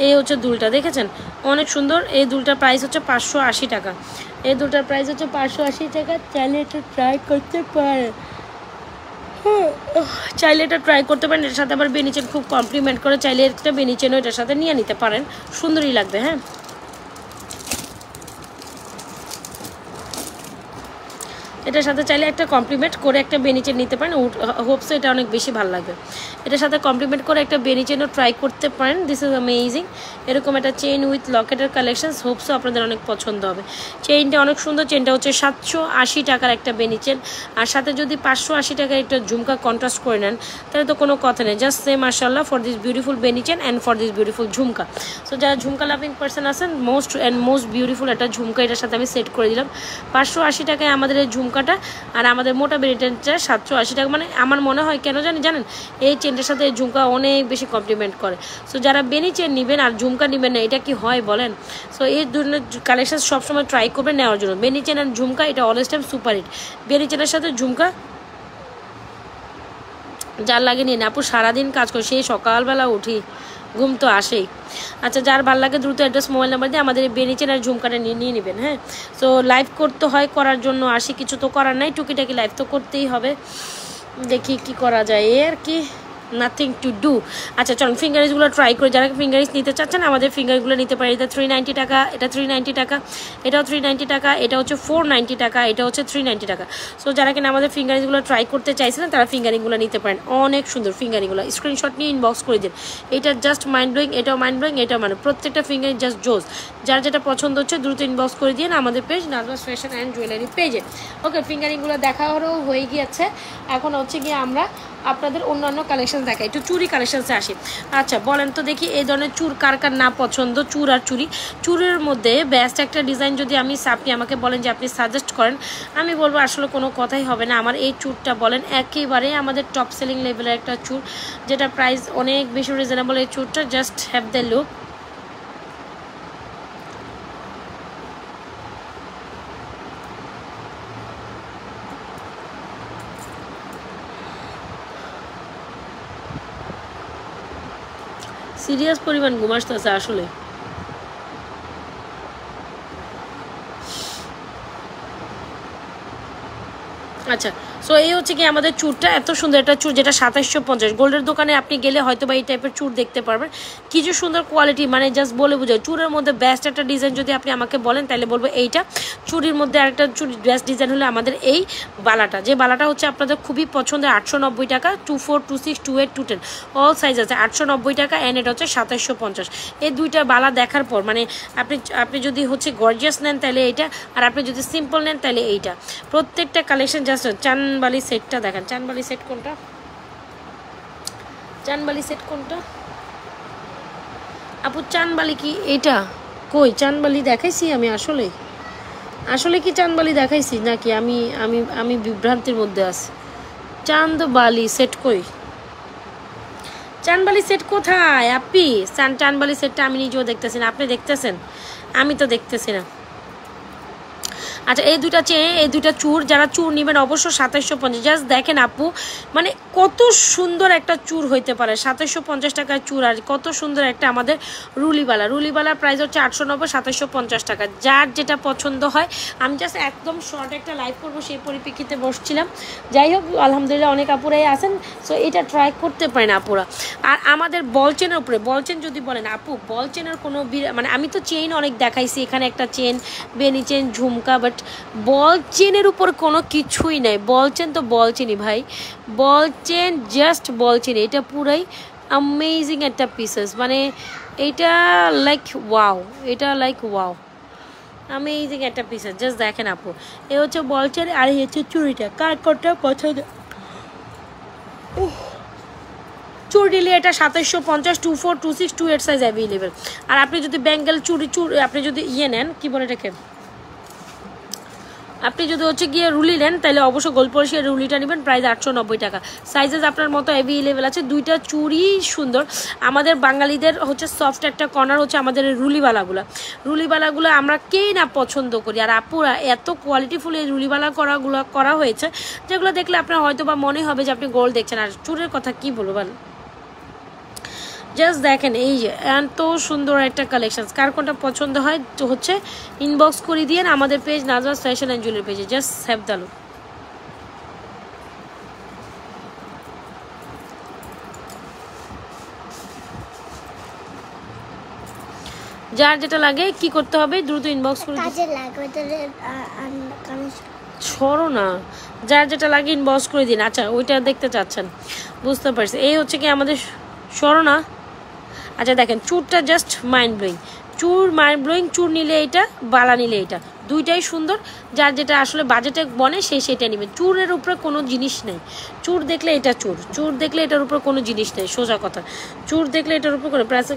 Speaker 1: এই হচ্ছে দুলটা, দেখেছেন অনেক সুন্দর। এই দুলটার প্রাইস হচ্ছে 580 টাকা। এই দুলটার প্রাইস হচ্ছে 580 টাকা। চাইলে এটা ট্রাই করতে পারেন, চাইলে এটা ট্রাই করতে পারেন। এটার সাথে আবার বেনিচেন খুব কমপ্লিমেন্ট করে, চাইলে একটা বেনিচেনও এটার সাথে নিয়ে নিতে পারেন, সুন্দরই লাগবে। হ্যাঁ এটার সাথে চাইলে একটা কমপ্লিমেন্ট করে একটা বেনিচেন নিতে পারেন, হোপসো এটা অনেক বেশি ভালো লাগবে। এটার সাথে কমপ্লিমেন্ট করে একটা বেনিচেনও ট্রাই করতে পারেন। This is amazing. এরকম একটা চেইন উইথ লকেটের কালেকশন, হোপসো আপনাদের অনেক পছন্দ হবে। চেইনটা অনেক সুন্দর। চেইনটা হচ্ছে 780 টাকার একটা বেনিচেন, আর সাথে যদি 580 টাকার একটা ঝুমকা কন্ট্রাস্ট করে নেন তাহলে তো কোনো কথা নেই। জাস্ট সে মাশাআল্লাহ ফর দিস বিউটিফুল বেনিচেন and for this beautiful jhumka. So যারা ঝুমকা লাভিং পার্সন আছেন, মোস্ট বিউটিফুল একটা ঝুমকা এটার সাথে আমি সেট করে দিলাম। 580 টাকায় আমাদের এই ঝুমকা, আর আমাদের মোটা বেনিচেনটা 780 টাকা। মানে আমার মনে হয় কেন জানেন, এই চেনটার সাথে ঝুমকা অনেক বেশি কমপ্লিমেন্ট করে। সো যারা বেনি চেন নেবেন আর ঝুমকা নেবেন না, এটা কি হয় বলেন? সো এই ধরনের কালেকশন সবসময় ট্রাই করবেন নেওয়ার জন্য। বেনি চেন আর ঝুমকা এটা অলওয়েজ টাইম সুপার হিট। বেনি চেনের সাথে ঝুমকা যার লাগে নিন। আপু সারাদিন কাজ করে, সেই সকালবেলা উঠি, ঘুম তো আসেই। আচ্ছা যার ভালো লাগে দ্রুত অ্যাড্রেস মোবাইল নাম্বার দিয়ে আমাদের বেনিচেন আর ঝুমকাটা নিয়ে নেবেন। হ্যাঁ সো লাইভ করতে হয়, করার জন্য আসি, কিছু তো করার নাই, টুকিটাকি লাইভ তো করতেই হবে। দেখি কি করা যায়, আর কি নাথিং টু ডু। আচ্ছা চলুন ফিঙ্গারিংসগুলো ট্রাই করে। যারা ফিঙ্গারিংস নিতে চাচ্ছেন আমাদের ফিঙ্গারগুলো নিতে পারে। এটা 390 টাকা, এটা 390 টাকা, এটাও 390 টাকা, এটা হচ্ছে 490 টাকা, এটা হচ্ছে 390 টাকা। সো যারা কিনা আমাদের ফিঙ্গারিংসগুলো ট্রাই করতে চাইছিলেন তারা ফিঙ্গারিংগুলো নিতে পারেন। অনেক সুন্দর ফিঙ্গারিংগুলো, স্ক্রিনশট নিয়ে ইনবক্স করে দিন। এটা জাস্ট মাইন্ড ব্লোয়িং, এটাও মাইন্ড ব্লোয়িং, এটাও মানে প্রত্যেকটা ফিঙ্গারিং জাস্ট জোস। যার যেটা পছন্দ হচ্ছে দ্রুত ইনবক্স করে দিন আমাদের page Nazma's fashion and jewellery পেজে। ওকে ফিঙ্গারিংগুলো দেখা হয়ে গিয়েছে। এখন হচ্ছে গিয়ে আমরা আপনাদের অন্যান্য কালেকশন কালেকশন দেখা, একটু চুড়ি কালেকশনসে আসি। আচ্ছা বলেন তো দেখি এই ধরনের চুর কার কার না পছন্দ, চুর আর চুড়ি। চুরের মধ্যে বেস্ট একটা ডিজাইন যদি আপনি আমাকে বলেন যে আপনি সাজেস্ট করেন, আমি বলবো আসলে কোনো কথাই হবে না, আমার এই চুরটা বলেন, একেবারে আমাদের টপ সেলিং লেভেলের একটা চুর, যেটা প্রাইস অনেক বেশি রিজনেবল। এই চুরটা just have the look. Serious পরিমাণ ঘুম আসতেছে আসলে। আচ্ছা সো এই হচ্ছে কি আমাদের চুরটা, এত সুন্দর একটা চুর যেটা 2750। গোল্ডের দোকানে আপনি গেলে হয়তো বা এই টাইপের চুর দেখতে পারবেন, কিছু সুন্দর কোয়ালিটি, মানে জাস্ট বলে বোঝায়। চুরের মধ্যে বেস্ট একটা ডিজাইন যদি আপনি আমাকে বলেন তাহলে বলবো এইটা। চুরির মধ্যে আরেকটা চুরি বেস্ট ডিজাইন হলে আমাদের এই বালাটা, যে বালাটা হচ্ছে আপনাদের খুবই পছন্দের, 890 টাকা, 24, 26, 28, 210 অল সাইজ আছে, 890 টাকা, অ্যান্ড এটা হচ্ছে 2750। এই দুইটা বালা দেখার পর মানে আপনি যদি হচ্ছে গর্জিয়াস নেন তাহলে এইটা, আর আপনি যদি সিম্পল নেন তাহলে এইটা। প্রত্যেকটা কালেকশন জাস্ট চানবালি সেটটা দেখেন, চানবালি সেট কোনটা, চানবালি সেট কোনটা আপু? চানবালি কি এটা? কই চানবালি দেখাইছি আমি? আসলে কি চানবালি দেখাইছি নাকি আমি আমি আমি বিভ্রান্তির মধ্যে আছি? চান্দবালি সেট কই? চানবালি সেট কোথায় আপি? চানবালি সেটটা আমি নিজেও দেখতেছি না, আপনি দেখতেছেন? আমি তো দেখতেছি না। আচ্ছা এই দুইটা চুর, যারা চুর নেবেন অবশ্য 2750। জাস্ট দেখেন আপু, মানে কত সুন্দর একটা চুর হইতে পারে 2750 টাকার চুর, আর কত সুন্দর একটা আমাদের রুলিবালার প্রাইস হচ্ছে 890, 2750 টাকা। যার যেটা পছন্দ হয়। আমি জাস্ট একদম শর্ট একটা লাইভ করবো সেই পরিপ্রেক্ষিতে বসছিলাম। যাই হোক আলহামদুলিল্লাহ অনেক আপুরাই আছেন, সো এটা ট্রাই করতে পারেন আপুরা। আর আমাদের বল চেনের উপরে, বল চেন যদি বলেন আপু, বল চেনের কোনো মানে আমি তো চেইন অনেক দেখাইছি, এখানে একটা চেন, বেনি চেন, ঝুমকা, বাট বল চেনের উপর কোনো কিছুই নাই। বল চেন তো বল চেনই ভাই, বল চেন জাস্ট বল চেন, এটা পুরাই অ্যামেজিং একটা পিসেস, মানে এটা লাইক ওয়াও, এটা লাইক ওয়াও অ্যামেজিং একটা পিসেস। জাস্ট দেখেন আপু, এ হচ্ছে বল চেন আর এই হচ্ছে চুড়িটা, কার কোনটা পছন্দ। চুড়ি নিলে এটা 2750, 24, 26, 28 সাইজ অ্যাভেলেবেল। আর আপনি যদি ব্যাঙ্গেল চুড়ি আপনি যদি নেন, কি বলে এটাকে, আপনি যদি হচ্ছে গিয়ে রুলি নেন তাহলে অবশ্যই গোল পলিশের রুলিটা নেবেন, প্রাইস 890 টাকা। সাইজেস আপনার মতো অ্যাভেলেবেল আছে। দুইটা চুড়ি সুন্দর। আমাদের বাঙালিদের হচ্ছে সফট একটা কর্নার হচ্ছে আমাদের রুলিবালাগুলো আমরা কেই না পছন্দ করি। আর আপুরা এত কোয়ালিটিফুল এই রুলিবালা করা হয়েছে, যেগুলো দেখলে আপনার হয়তো বা মনে হবে যে আপনি গোল্ড দেখছেন। আর চুরের কথা কি বলবেন, জাস্ট দেখেন এই যে এত সুন্দর একটা কালেকশন। কার কোনটা পছন্দ হয় তো হচ্ছে ইনবক্স করে দিয়ে আমাদের page Nazwaz fashion and jewellery পেজে, জাস্ট হ্যাভ দ্য লুক। যার যেটা লাগে কি করতে হবে, দ্রুত ইনবক্স করে ছড়ো না, যার যেটা লাগে ইনবক্স করে দিন। আচ্ছা ওইটা দেখতে চাচ্ছেন, বুঝতে পারছি। এই হচ্ছে কি আমাদের সরো না। আচ্ছা দেখেন চুরটা জাস্ট মাইন্ড ব্লোয়িং, চুর নিলে এইটা, বালা নিলে এইটা, দুইটাই সুন্দর। যার যেটা আসলে বাজেটে বনে সেটা নেবে। চুরের উপরে কোনো জিনিস নেই, চুর দেখলে এটা চুর দেখলে এটার উপর কোনো জিনিস নেই, সোজা কথা। চুর দেখলে এটার উপর কোনো প্রাইস,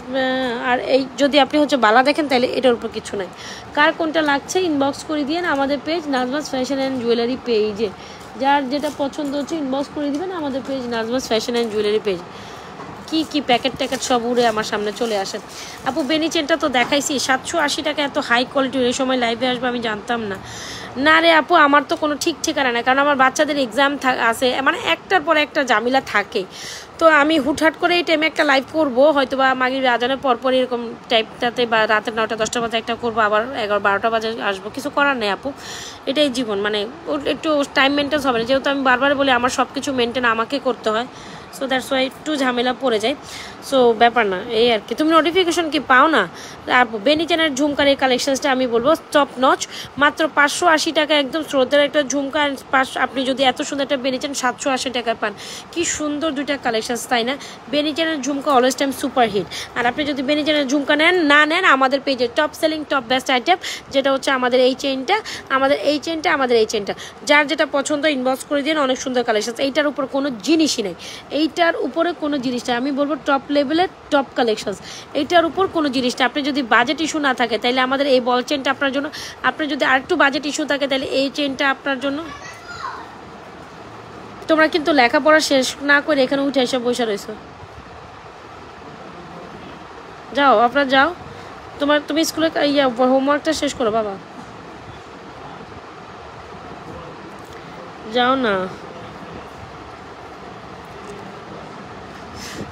Speaker 1: আর এই যদি আপনি হচ্ছে বালা দেখেন তাহলে এটার উপর কিছু নাই। কার কোনটা লাগছে ইনবক্স করে দিয়ে আমাদের page Nazwaz fashion and jewellery পেজে, যার যেটা পছন্দ হচ্ছে ইনবক্স করে দিবেন আমাদের page Nazwaz fashion and jewellery page. কি প্যাকেট সব উড়ে আমার সামনে চলে আসেন। আপু বেনি চেনটা তো দেখাইছি, 780 টাকা, এত হাই কোয়ালিটির। এই সময় লাইভে আসবে আমি জানতাম না রে আপু, আমার তো কোনো ঠিক ঠিকানা নাই, কারণ আমার বাচ্চাদের এক্সাম আছে, মানে একটার পর একটা ঝামেলা থাকে। তো আমি হুটহাট করে এই টাইমে একটা লাইভ করবো, হয়তো বা মাগরিব আজানের পরপর এরকম টাইপটাতে, বা রাতের 9টা 10টা বাজে একটা করবো, আবার 11 12টা বাজে আসবো, কিছু করার নেই আপু, এটাই জীবন। মানে একটু টাইম মেনটেন্স হবে না, যেহেতু আমি বারবার বলি আমার সব কিছু মেনটেন আমাকে করতে হয়, সো দ্যাটস ওয়াই একটু ঝামেলা পড়ে যায়। সো ব্যাপার না, এই আর কি। তুমি নোটিফিকেশন কি পাও না? আর বেনি চেনের ঝুমকার এই কালেকশনসটা আমি বলবো টপ নচ, মাত্র 580 টাকা, একদম শ্রদ্ধার একটা ঝুমকা। আপনি যদি এত সুন্দর একটা বেনি চেন 780 টাকায় পান, কি সুন্দর দুইটা কালেকশনস, তাই না? বেনি চেনের ঝুমকা অলওয়েজ টাইম সুপার হিট। আর আপনি যদি বেনি চেনের ঝুমকা নেন আমাদের পেজে top selling top best item, যেটা হচ্ছে আমাদের এই চেনটা, আমাদের এই চেনটা, যার যেটা পছন্দ ইনবক্স করে দিন। অনেক সুন্দর কালেকশন, এইটার উপর কোনো জিনিসই নেই, এইটার উপরে কোনো জিনিসটা আমি বলবো টপ লেভেলের টপ কালেকশনস। এইটার উপর কোনো জিনিসটা আপনি যদি বাজেট ইস্যু না থাকে তাহলে আমাদের এই বল চেনটা আপনার জন্য, আপনার যদি আরেকটু বাজেট ইস্যু থাকে তাহলে এই চেনটা আপনার জন্য। তোমরা কিন্তু লেখাপড়া শেষ না করে এখানে উঠে এসে বসে রয়েছো, যাও আপনারা যাও, তুমি স্কুলে হোমওয়ার্কটা শেষ করো বাবা, যাও না।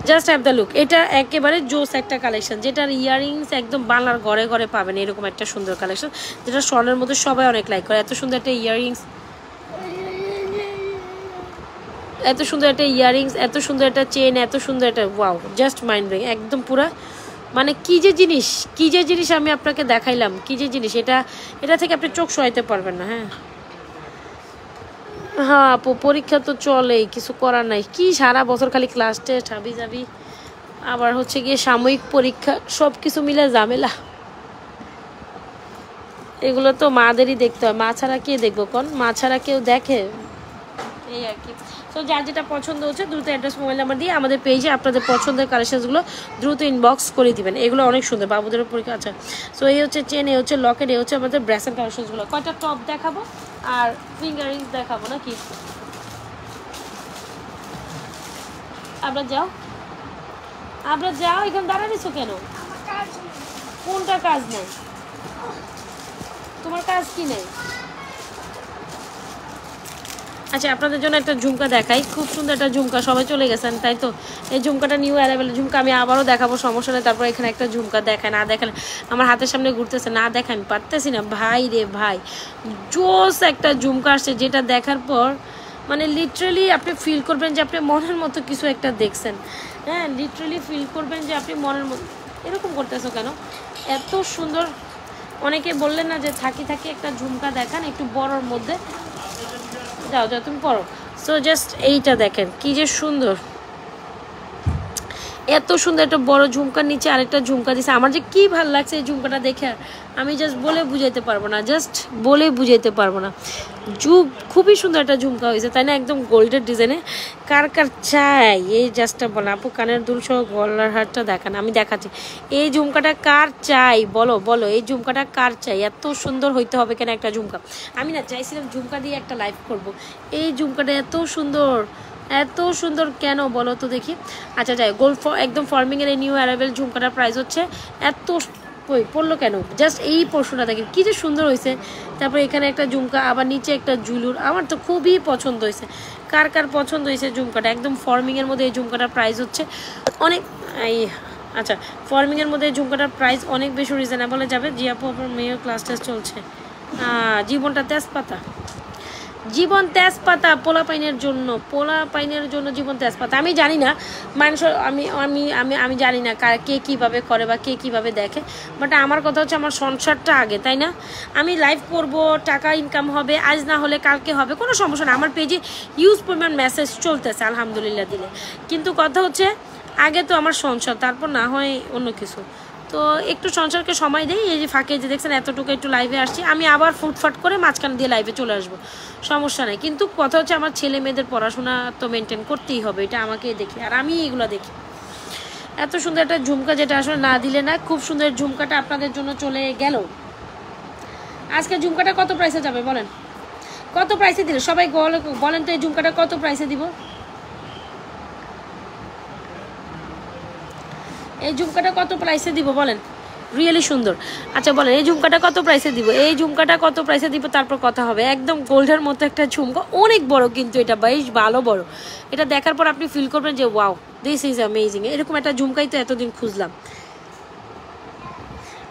Speaker 1: জাস্ট হ্যাভ দ্য লুক, এটা একেবারে জোস একটা কালেকশন, যেটার ইয়াররিংস একদম বাংলার ঘরে ঘরে পাবেন এরকম একটা সুন্দর কালেকশন, যেটা স্বর্ণের মধ্যে সবাই অনেক লাইক করে। এত সুন্দর একটা ইয়াররিংস, এত সুন্দর একটা ইয়াররিংস, এত সুন্দর একটা চেন, এত সুন্দর একটা ওয়াও, জাস্ট মাইন্ড ব্লোয়িং একদম পুরা। মানে কি যে জিনিস আমি আপনাকে দেখাইলাম, কি যে জিনিস, এটা থেকে আপনি চোখ সরাইতে পারবেন না। হ্যাঁ হ্যাঁ আপু, পরীক্ষা তো চলেই, কিছু করার নাই, কি সারা বছর খালি ক্লাস টেস্ট হাবি যাবি, আবার হচ্ছে গিয়ে সাময়িক পরীক্ষা, সব কিছু মিলে ঝামেলা। এগুলো তো মাদেরই দেখতে হয়, মা ছাড়া কে দেখবো কোন, মা ছাড়া কেউ দেখে, এই আর কি। তো যার যেটা পছন্দ হচ্ছে দ্রুত অ্যাড্রেস মোবাইল নাম্বার দিয়ে আমাদের পেজে আপনাদের পছন্দের কালেকশনসগুলো দ্রুত ইনবক্স করে দিবেন। এগুলো অনেক সুন্দর বাবুদের পরীক্ষা। আচ্ছা, সো এই হচ্ছে চেন, এই হচ্ছে লকেট, এই হচ্ছে আমাদের ব্রেসলেট কালেকশনসগুলো। কয়টা টপ দেখাবো আর ফিঙ্গার রিংস দেখাবো নাকি? আমরা যাও, এখানে দাঁড়ানিছো কেন? কোনটা কাজ নেই? তোমার কাজ কি নেই? আচ্ছা, আপনাদের জন্য একটা ঝুমকা দেখাই, খুব সুন্দর একটা ঝুমকা, সবাই চলে গেছেন তাই তো। এই ঝুমকাটা নিউ অ্যারাইভেল ঝুমকা, আমি আবারও দেখাবো, সমস্যা নেই। তারপর এখানে একটা ঝুমকা দেখায়, না দেখালে আমার হাতের সামনে ঘুরতেছে, না দেখা আমি পারতেছি না ভাই রে ভাই। জোস একটা ঝুমকা আসছে, যেটা দেখার পর মানে লিটারেলি আপনি ফিল করবেন যে আপনি মনের মতো কিছু একটা দেখছেন। হ্যাঁ, লিটারেলি ফিল করবেন যে আপনি মনের মতো। এরকম করতেছো কেন? এত সুন্দর। অনেকে বললেন না যে থাকি একটা ঝুমকা দেখান একটু বড়োর মধ্যে, যাও তুমি পড়ো। সো জাস্ট এইটা দেখেন কি যে সুন্দর, এত সুন্দর একটা বড় ঝুমকার নিচে আরেকটা ঝুমকা দিছে। আমার যে কি ভালো লাগছে এই ঝুমকাটা দেখে, আমি জাস্ট বলে বুঝাইতে পারবো না, খুবই সুন্দর একটা ঝুমকা হয়েছে তাই না, একদম গোল্ডের ডিজাইনে। কার চাই এই জাস্টটা বলো আপু, কানের দুল সহ গলার হারটা দেখান, আমি দেখাচ্ছি। এই ঝুমকাটা কার চাই বলো, এই ঝুমকাটা কার চাই? এত সুন্দর হইতে হবে কেন একটা ঝুমকা? আমি না চাইছিলাম ঝুমকা দিয়ে একটা লাইভ করব। এই ঝুমকাটা এত সুন্দর কেন বলো তো দেখি। আচ্ছা যাই, গোল্ড একদম ফর্মিংয়ের এই নিউ অ্যারাইভেল ঝুমকাটার প্রাইস হচ্ছে এত পড়লো কেন, জাস্ট এই পোর্শনটা দেখেন কি যে সুন্দর হয়েছে। তারপর এখানে একটা ঝুমকা, আবার নিচে একটা জুলুর, আমার তো খুবই পছন্দ হয়েছে। কার পছন্দ হয়েছে ঝুমকাটা? একদম ফর্মিংয়ের মধ্যে এই ঝুমকাটার প্রাইস হচ্ছে অনেক আচ্ছা, ফর্মিংয়ের মধ্যে এই ঝুমকাটার প্রাইস অনেক বেশি রিজনেবলে যাবে। জি আপু, আপনার মেয়ের ক্লাস টেস্ট চলছে। জীবনটা তেজপাতা পোলাপাইনের জন্য জীবন তেজপাতা। আমি জানি না মানুষ, আমি জানি না কে কীভাবে করে বা কে কীভাবে দেখে, বাট আমার কথা হচ্ছে আমার সংসারটা আগে, তাই না? আমি লাইভ করব, টাকা ইনকাম হবে, আজ না হলে কালকে হবে, কোনো সমস্যা না। আমার পেজে হিউজ পরিমাণ মেসেজ চলতেছে আলহামদুলিল্লাহ দিলে, কিন্তু কথা হচ্ছে আগে তো আমার সংসার, তারপর না হয় অন্য কিছু। তো একটু সংসারকে সময় দেই। এই যে ফাঁকে যে দেখছেন এতটুকু একটু লাইভে আসছি, আমি আবার ফুটফাট করে মাঝখান দিয়ে লাইভে চলে আসবো, সমস্যা নেই। কিন্তু কথা হচ্ছে আমার ছেলে মেয়েদের পড়াশোনা তো মেনটেন করতেই হবে, এটা আমাকেই দেখি আর আমি এগুলো দেখি। এত সুন্দর একটা ঝুমকা, যেটা আসলে না দিলে না। খুব সুন্দর ঝুমকাটা আপনাদের জন্য চলে গেল। আজকে ঝুমকাটা কত প্রাইসে যাবে বলেন? কত প্রাইসে দিলে সবাই বলেন তো, এই ঝুমকাটা কত প্রাইসে দিব? এই ঝুমকাটা কত প্রাইসে দিব বলেন? রিয়েলি সুন্দর। আচ্ছা বলেন, এই ঝুমকাটা কত প্রাইসে দিব? তারপর কথা হবে। একদম গোল্ডের মতো একটা ঝুমকা, অনেক বড়, কিন্তু এটা বেশ ভালো বড়। এটা দেখার পর আপনি ফিল করবেন যে ওয়াও, দিস ইজ অ্যামেজিং। এরকম একটা ঝুমকাই তো এতদিন খুঁজলাম।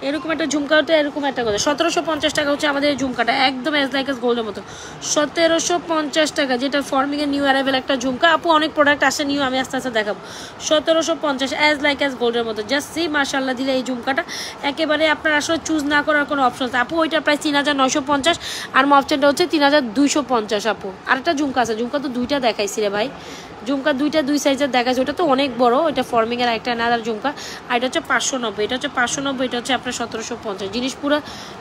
Speaker 1: এরকম একটা ঝুমকাটা, এরকম একটা কথা। 1750 টাকা হচ্ছে আমাদের এই ঝুমকাটা, একদম অ্যাজ লাইক এস গোল্ডের মতো। 1750 টাকা, যেটা ফর্মিংয়ের নিউ অ্যারাইভেল একটা ঝুমকা। আপু অনেক প্রোডাক্ট আসে নিউ, আমি আস্তে আস্তে দেখাবো। 1750 অ্যাজ লাইক এস গোল্ডের মতো। জাস্ট সি মাশাআল্লাহ দিলে এই ঝুমকাটা একেবারে আপনার আসলে চুজ না করার কোনো অপশন আছে। আপু ওইটার প্রাইস 3950, আর মপচেনটা হচ্ছে 3250। আপু আরেকটা ঝুমকা আছে, ঝুমকা তো দুইটা দেখাইছি রে ভাই, ঝুমকা দুই সাইজের দেখাচ্ছে। ওটা তো অনেক বড়, ওইটা ফর্মিংয়ের একটা আলাদা ঝুমকা, আর এটা হচ্ছে 590, এটা হচ্ছে 590, এটা হচ্ছে আপনার 1750। জিনিস পুরো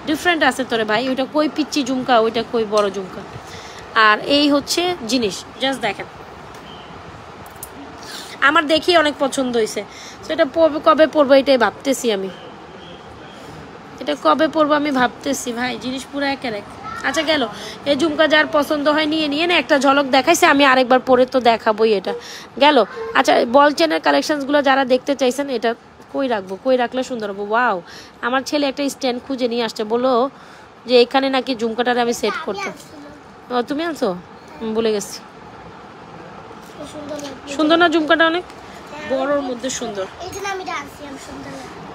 Speaker 1: ডিফারেন্ট আছে তোরে ভাই। ওইটা কই পিচ্ছি ঝুমকা, ওইটা কই বড় ঝুমকা। আর এই হচ্ছে জিনিস, জাস্ট দেখেন আমার দেখি অনেক পছন্দ হয়েছে। তো এটা কবে পরবো এটাই ভাবতেছি আমি, এটা কবে পরবো আমি ভাবতেছি ভাই, জিনিস পুরো একের এক। আচ্ছা গেল, এই ঝুমকা যার পছন্দ হয় নিয়ে নিয়ে না, একটা ঝলক দেখাইছে, আমি আরেকবার পরে তো দেখাবোই এটা গেল। আচ্ছা বল চেনের কালেকশনসগুলো যারা দেখতে চাইছেন, এটা কই রাখবো, কই রাখলে সুন্দর হবো? ওয়াও, আমার ছেলে একটা স্ট্যান্ড খুঁজে নিয়ে আসছে, বলো যে এখানে নাকি ঝুমকাটারে আমি সেট করতে। ও তুমি আনছো? বলে গেছি। সুন্দর না ঝুমকাটা? অনেক বড়োর মধ্যে সুন্দর।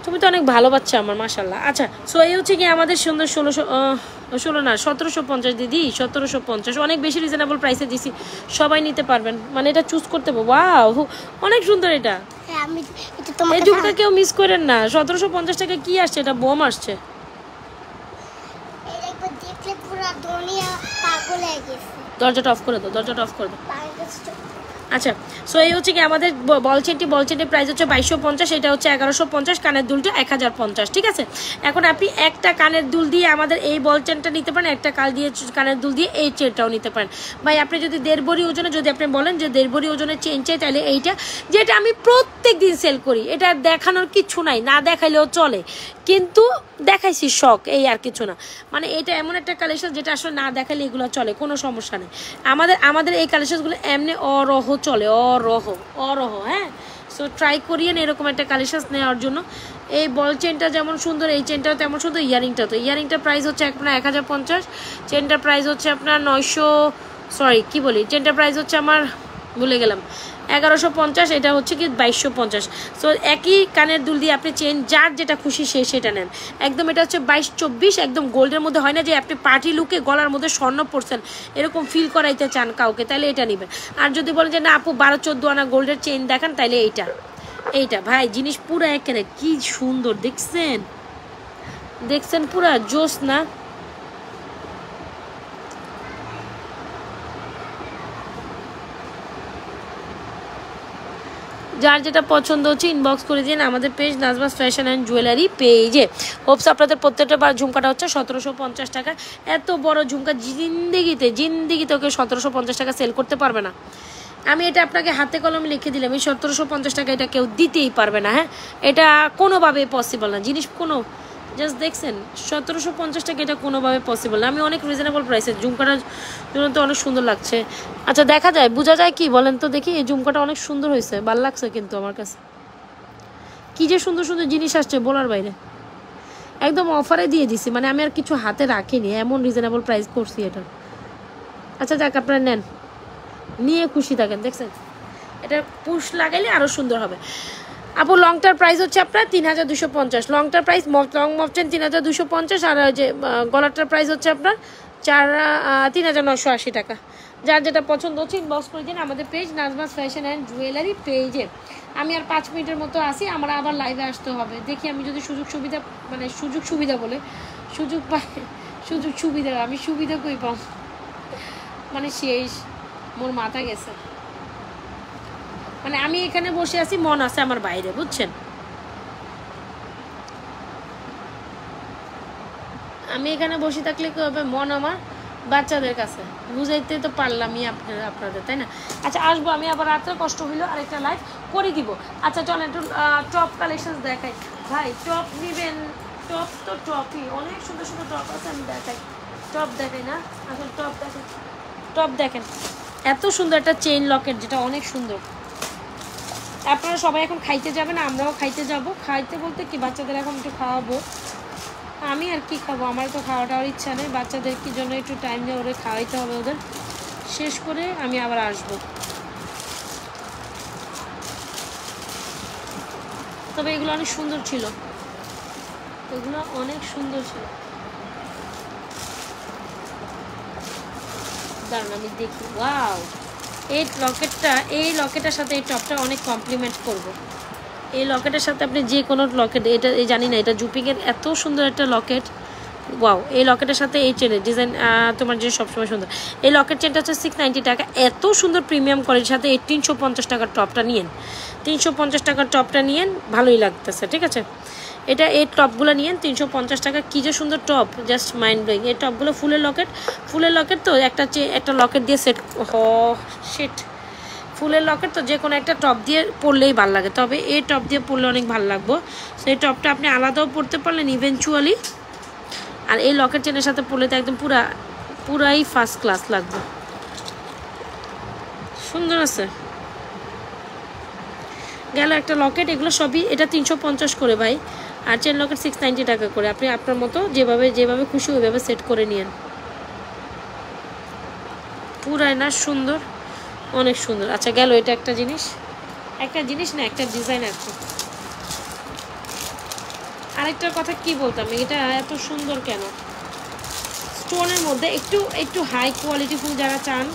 Speaker 1: তুমি তো অনেক ভালো বাচ্চা আমার, মাশাল্লাহ। আচ্ছা সো এই হচ্ছে কি আমাদের সুন্দর 1600 না 1750 দিদি, 1750 অনেক বেশি রিজনেবল প্রাইসে দিছি, সবাই নিতে পারবেন, মানে এটা চুজ করতে পারবো। ওয়াও অনেক সুন্দর এটা, এই ঝুমকা কেউ মিস করেন না। 1750 টাকা কি আসছে? এটা বোম আসছে। দরজাটা অফ করে দাও, দরজাটা অফ করে দাও। আচ্ছা সো এই হচ্ছে কি আমাদের বল চেনটির প্রাইস হচ্ছে 2250, এটা হচ্ছে 1150, কানের দুলটা 1050, ঠিক আছে। এখন আপনি একটা কানের দুল দিয়ে আমাদের এই বল চেনটা নিতে পারেন, একটা কানের দুল দিয়ে এই চেনটাও নিতে পারেন। ভাই আপনি যদি 1.5 ভরি ওজনে, যদি আপনি বলেন যে 1.5 ভরি ওজনের চেন চাই, তাহলে এইটা, যেটা আমি প্রত্যেক দিন সেল করি, এটা দেখানোর কিছু নাই, না দেখাইলেও চলে, কিন্তু দেখাইছি শখ, এই আর কিছু না। মানে এটা এমন একটা কালেকশন যেটা আসলে না দেখালে এগুলো চলে, কোনো সমস্যা নেই। আমাদের এই কালেকশনগুলো এমনি অরহ চলে, অরহ হ্যাঁ। সো ট্রাই করিয়েন এরকম একটা কালেকশন নেওয়ার জন্য। এই বল চেনটা যেমন সুন্দর, এই চেনটাও তেমন সুন্দর। ইয়ারিংটার প্রাইস হচ্ছে আপনার 1050, চেনটার প্রাইস হচ্ছে আপনার 900, সরি কি বলি, চেনটার প্রাইস হচ্ছে আমার ভুলে গেলাম 1150, এটা হচ্ছে কি 2250। সো একই কানের দুল দিয়ে আপনি চেন যার যেটা খুশি সেটা নেন। একদম এটা হচ্ছে 22-24, একদম গোল্ডের মধ্যে, হয় না যে আপনি পার্টি লুকে গলার মধ্যে স্বর্ণ পরছেন এরকম ফিল করাইতে চান কাউকে, তাহলে এটা নেবেন। আর যদি বলেন যে না আপু 12-14 আনা গোল্ডের চেন দেখান, তাহলে এইটা ভাই জিনিস পুরো একেবারে কি সুন্দর, দেখছেন পুরা জোস না? যার যেটা পছন্দ হচ্ছে ইনবক্স করে দিন আমাদের page Nazma's fashion and jewellery পেজে। হোপস আপনাদের প্রত্যেকটা বার ঝুমকাটা হচ্ছে 1750 টাকা। এত বড় ঝুমকা জিন্দিগিতে ওকে 1750 টাকা সেল করতে পারবে না। আমি এটা আপনাকে হাতে কলমে লিখে দিলাম, এই 1750 টাকা এটা কেউ দিতেই পারবে না। হ্যাঁ, এটা কোনোভাবেই পসিবল না। জিনিস কোনো জাস্ট দেখছেন 1750 টাকা, এটা কোনোভাবে পসিবল না। আমি অনেক রিজনেবল প্রাইসে, ঝুমকাটার জন্য তো অনেক সুন্দর লাগছে। আচ্ছা দেখা যায়, বোঝা যায় কি বলেন তো দেখি? এই ঝুমকাটা অনেক সুন্দর হয়েছে, ভালো লাগছে কিন্তু আমার কাছে। কি যে সুন্দর সুন্দর জিনিস আসছে বলার বাইরে, একদম অফারে দিয়ে দিছি, মানে আমি আর কিছু হাতে রাখিনি, এমন রিজনেবল প্রাইস করছি এটা। আচ্ছা যাক, আপনারা নেন, নিয়ে খুশি থাকেন। দেখছেন এটা পুশ লাগাইলে আরও সুন্দর হবে। আপু লংটার প্রাইস হচ্ছে আপনার 3250, লংটার প্রাইস লং মফচেন 3250, আর যে গলাটার প্রাইস হচ্ছে আপনার 3980 টাকা। যার যেটা পছন্দ হচ্ছে ইনবক্স করে দিন আমাদের page Nazma's fashion and jewellery পেজে। আমি আর 5 মিনিটের মতো আসি, আমরা আবার লাইভে আসতে হবে। দেখি আমি যদি সুযোগ সুবিধা আমি সুবিধা কই পাম, মানে শেষ মোর মাথা গেছে। মানে আমি এখানে বসে আছি, মন আছে আমার বাইরে, বুঝছেন? আমি এখানে বসে থাকলে কি হবে, মন আমার বাচ্চাদের কাছে। বুঝাইতে তো পারলামই আপনাদের, তাই না? আচ্ছা আসবো আমি আবার, রাত্রে কষ্ট হইলো, আরেকটা লাইভ করে দিব। আচ্ছা চলেন একটু টপ কালেকশন দেখাই। ভাই টপ নিবেন? টপ তো টপই, অনেক সুন্দর সুন্দর টপ আছে, আমি দেখাই। টপ দেখাই না? আসলে টপ দেখেন, এত সুন্দর একটা চেইন লকেট, যেটা অনেক সুন্দর। আপনারা সবাই এখন খাইতে যাবেন, আমরাও খাইতে যাব। খাইতে বলতে কি, বাচ্চাদের এখন একটু খাওয়াবো। আমি আর কি খাবো, আমার তো খাওয়াটার ইচ্ছা নেই, বাচ্চাদের কি জন্য একটু টাইম দিয়ে ওদের খাওয়াইতে হবে। ওদের শেষ করে আমি আবার আসবো। তবে এগুলো অনেক সুন্দর ছিল, দাঁড়ান আমি দেখি। ওয়াও, এই লকেটের সাথে এই টপটা অনেক কমপ্লিমেন্ট করবো। এই লকেটের সাথে আপনি যে কোনো লকেট, এটা জানি না, এটা জুপিংয়ের এত সুন্দর একটা লকেট। ওয়াও, এই লকেটের সাথে এই চেনের ডিজাইন তোমার যে সবসময় সুন্দর। এই লকেট চেনটা হচ্ছে 690 টাকা, এত সুন্দর প্রিমিয়াম কোয়ালিটির সাথে এই 350 টাকার টপটা নিয়েন। 350 টাকার টপটা নিয়েন, ভালোই লাগতেছে, ঠিক আছে? এই টপগুলো নিয়েন 350 টাকা। কী যে সুন্দর টপ, জাস্ট মাইন্ড ব্লোয়িং। এই টপগুলো ফুলের লকেট তো একটা লকেট দিয়ে সেট ফুলের লকেট তো যে কোনো একটা টপ দিয়ে পরলেই ভালো লাগে, তবে এই টপ দিয়ে পরলে অনেক ভালো লাগবে। সেই টপটা আপনি আলাদাও পরতে পারলেন ইভেনচুয়ালি, আর এই লকেট চেনের সাথে পরলে তো একদম পুরাই ফার্স্ট ক্লাস লাগবে। সুন্দর আছে। গেল একটা লকেট, এগুলো সবই, এটা 350 করে ভাই, আর চেন লকেট 690 টাকা করে। আপনি আপনার মতো যেভাবে খুশি ওইভাবে সেট করে নিন। পুরাই না সুন্দর, অনেক সুন্দর। আচ্ছা গেল এটা একটা জিনিস না, একটা ডিজাইন আছে। আরেকটার কথা কি বলতাম, এটা এত সুন্দর কেন, স্টোনের মধ্যে একটু হাই কোয়ালিটি ফুল যারা চান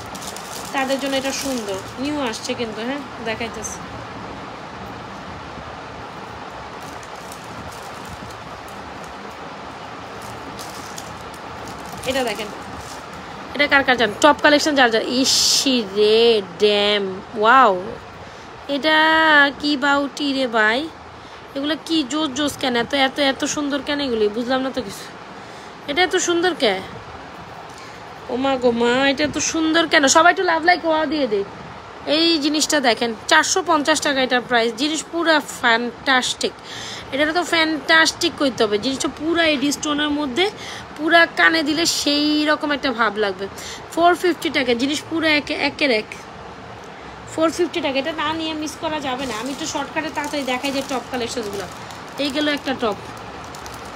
Speaker 1: তাদের জন্য এটা সুন্দর। নিউ আসছে কিন্তু, হ্যাঁ দেখাইতেছে। এটা দেখেন, এটা কার কার জান, টপ কালেকশন যার ইসি রে ড্যাম ওয়াও, এটা কি বাউটি রে ভাই, এগুলো কি জোস কেন, এত এত এত সুন্দর কেন এগুলি, বুঝলাম না তো কিছু। এটা এত সুন্দর কে, ওমা গো মা, এটা এত সুন্দর কেন, সবাই একটু লাভ লাইক ওয়া দিয়ে দে। এই জিনিসটা দেখেন 450 টাকা এটার প্রাইস। জিনিস পুরা ফ্যান্টাস্টিক, এটা তো ফ্যান্টাস্টিক করতে হবে। জিনিসটা পুরা এডি স্টোনের মধ্যে, পুরা কানে দিলে সেই রকম একটা ভাব লাগবে। 450 টাকা জিনিস, পুরো একের এক 450 টাকা। এটা না নিয়ে মিস করা যাবে না। আমি তো শর্টকাটে তাড়াতাড়ি দেখাই যে টপ কালেকশনগুলো। এই গেল একটা টপ,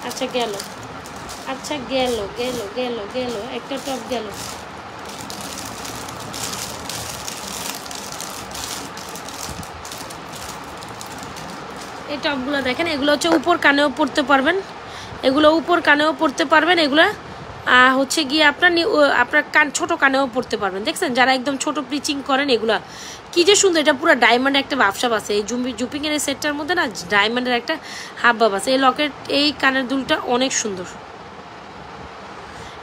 Speaker 1: আচ্ছা গেল একটা টপ গেল। এই টপগুলো দেখেন, এগুলো হচ্ছে উপর কানেও পরতে পারবেন, এগুলো হচ্ছে গিয়ে আপনার কান ছোট কানেও পরতে পারবেন। দেখছেন যারা একদম ছোট প্রিচিং করেন, এগুলা কি যে সুন্দর। এটা পুরো ডায়মন্ডের একটা ভাবসাব আছে, এই জুপিংয়ের এই সেটটার মধ্যে না ডায়মন্ডের একটা হাবভাব আছে। এই লকেট, এই কানের দুলটা অনেক সুন্দর।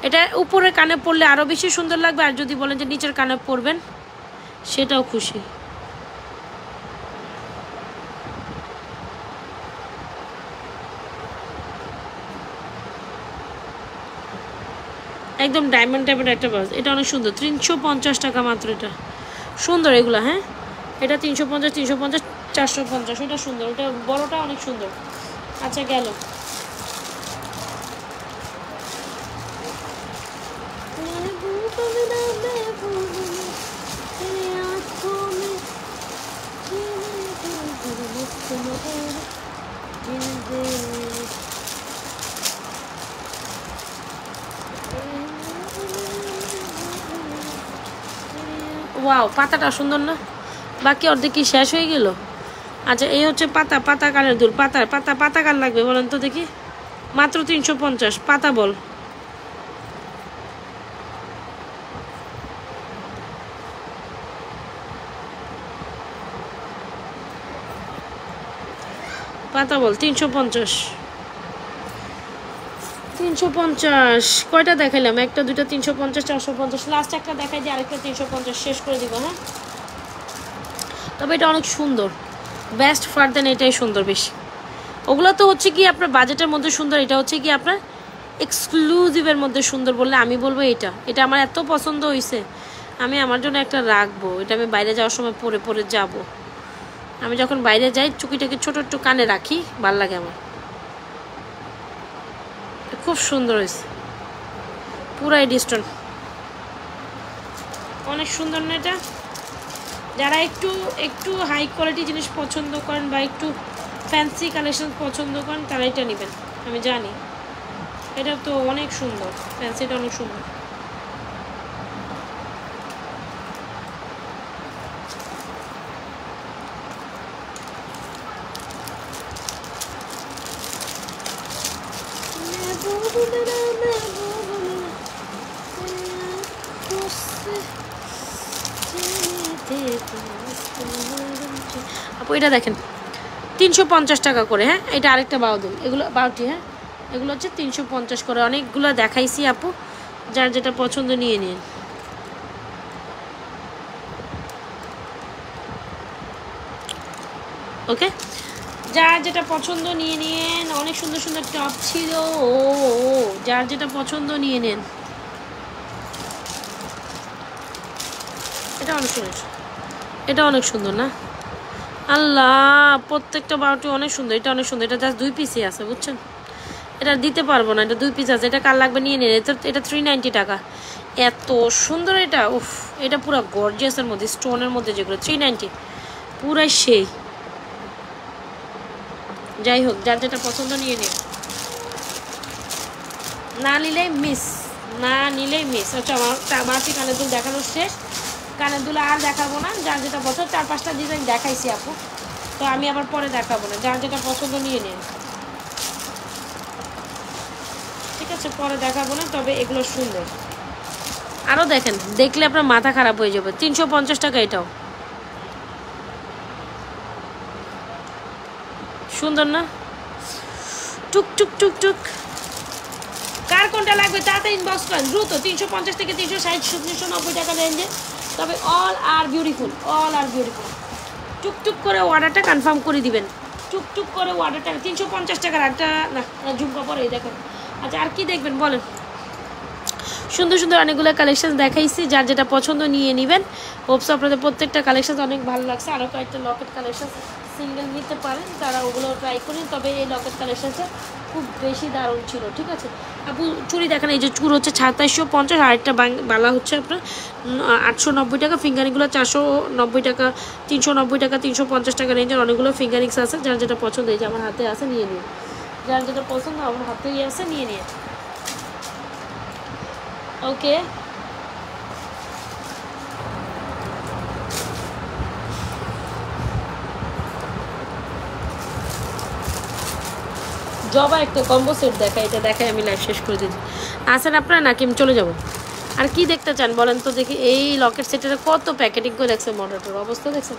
Speaker 1: এটা উপরের কানে পরলে আরও বেশি সুন্দর লাগবে, আর যদি বলেন যে নিচের কানে পরবেন সেটাও খুশি। একদম ডায়মন্ড টাইপের একটা বাস, এটা অনেক সুন্দর। 350 টাকা মাত্র, এটা সুন্দর এগুলো। হ্যাঁ এটা 350, 450, ওটা সুন্দর, ওটা বড়টা অনেক সুন্দর। আচ্ছা গেল ওয়াও, পাতাটা সুন্দর না, বাকি অর্ধেক কি শেষ হয়ে গেল। আচ্ছা এই হচ্ছে পাতা কানের দুল। পাতা কার লাগবে বলেন তো দেখি, মাত্র 350। পাতা বল, পাতা বল 350। কয়টা দেখাইলাম, একটা দুইটা 350, 450, লাস্ট একটা দেখাই দিয়ে আরেকটা 350 শেষ করে দিব। হ্যাঁ তবে এটা অনেক সুন্দর, বেস্ট ফার দেন এটাই সুন্দর বেশি। ওগুলো তো হচ্ছে কি আপনার বাজেটের মধ্যে সুন্দর, এটা হচ্ছে কি আপনার এক্সক্লুসিভের মধ্যে সুন্দর বললে আমি বলবো এটা আমার এত পছন্দ হয়েছে, আমি আমার জন্য একটা রাখবো। এটা আমি বাইরে যাওয়ার সময় পরে যাব। আমি যখন বাইরে যাই চুকিটাকে ছোট একটু কানে রাখি, ভাল লাগে আমার। খুব সুন্দর হয়েছে, পুরাই ডিস্টন, অনেক সুন্দর না এটা। যারা একটু হাই কোয়ালিটি জিনিস পছন্দ করেন বা একটু ফ্যান্সি কালেকশন পছন্দ করেন তারা এটা নেবেন, আমি জানি। এটা তো অনেক সুন্দর, ফ্যান্সিটা অনেক সুন্দর। আপু এটা দেখেন 350 টাকা করে। হ্যাঁ এটা আরেকটা বাউদুল, এগুলো বাউটি। হ্যাঁ এগুলো হচ্ছে 350 করে। অনেকগুলো দেখাইছি আপু, যার যেটা পছন্দ নিয়ে নিন। ওকে, যার যেটা পছন্দ নিয়ে নিন। অনেক সুন্দর সুন্দর টপ ছিল, যার যেটা পছন্দ নিয়ে নিন। এটা অনেক সুন্দর, এটা অনেক সুন্দর না? আল্লাহ, প্রত্যেকটা বাউটি অনেক সুন্দর। এটা অনেক সুন্দর। এটা জাস্ট 2 পিসই আছে, বুঝছেন? এটা দিতে পারবো না, এটা 2 পিস আছে। এটা কার লাগবে নিয়ে নিন। এটা 390 টাকা। এত সুন্দর এটা, উফ! এটা পুরো গর্জিয়াসের মধ্যে, স্টোনের মধ্যে, যেগুলো 390 পুরাই সেই। যাই হোক, যার যেটা পছন্দ নিয়ে নিন, না নিলেই মিস, না নিলেই মিস। আচ্ছা, আমার বাকি কানের দুল দেখানো শেষ। কানের দুল আর দেখাবো না। যার যেটা পছন্দ, 4-5টা ডিজাইন দেখাইছি আপু, তো আমি আবার পরে দেখাবো না। যার যেটা পছন্দ নিয়ে নিন, ঠিক আছে? পরে দেখাবো না, তবে এগুলো সুন্দর। আরও দেখেন, দেখলে আপনার মাথা খারাপ হয়ে যাবে। 350 টাকা এটাও। সুন্দর না? টুক টুক টুক টুক। কার কোনটা লাগবে তাতে ইনবক্স করেন দ্রুত। 350 থেকে 360, 390 টাকা রেঞ্জে, তবে অল আর বিউটিফুল, অল আর বিউটিফুল। টুকটুক করে অর্ডারটা কনফার্ম করে দিবেন, টুকটুক করে অর্ডারটা। 350 টাকার একটা না, ঝুমকা পরে দেখেন। আচ্ছা, আর কি দেখবেন বলেন? সুন্দর সুন্দর অনেকগুলো কালেকশন দেখাইছি, যার যেটা পছন্দ নিয়ে নেবেন। হোপস আপনাদের প্রত্যেকটা কালেকশন অনেক ভালো লাগছে। আরও কয়েকটা লকেট কালেকশন সিঙ্গেল নিতে পারেন, তারা ওগুলো ট্রাই করেন। তবে এই লকেট কালেকশনটা খুব বেশি দারুণ ছিল, ঠিক আছে? আপু চুড়ি দেখেন, এই যে চুর হচ্ছে 2750, আরেকটা বালা হচ্ছে আপনার 890 টাকা, ফিঙ্গারিংগুলো 490 টাকা, 390 টাকা, 350 টাকা রেঞ্জের অনেকগুলো ফিঙ্গারিংস আছে। যার যেটা পছন্দ, এই যে আমার হাতে আছে, নিয়ে নিন। যার যেটা পছন্দ আমার হাতেই আছে, নিয়ে নিন। ওকে, জবা একটা কম্বো সেট দেখা, এটা দেখাই আমি লাইভ শেষ করে দিচ্ছি। আসেন আপনারা, নাকি আমি চলে যাব? আর কি দেখতে চান বলেন তো দেখি? এই লকেট সেটের কত প্যাকেটিং করে দেখছে, মডেলটার অবস্থা দেখছেন?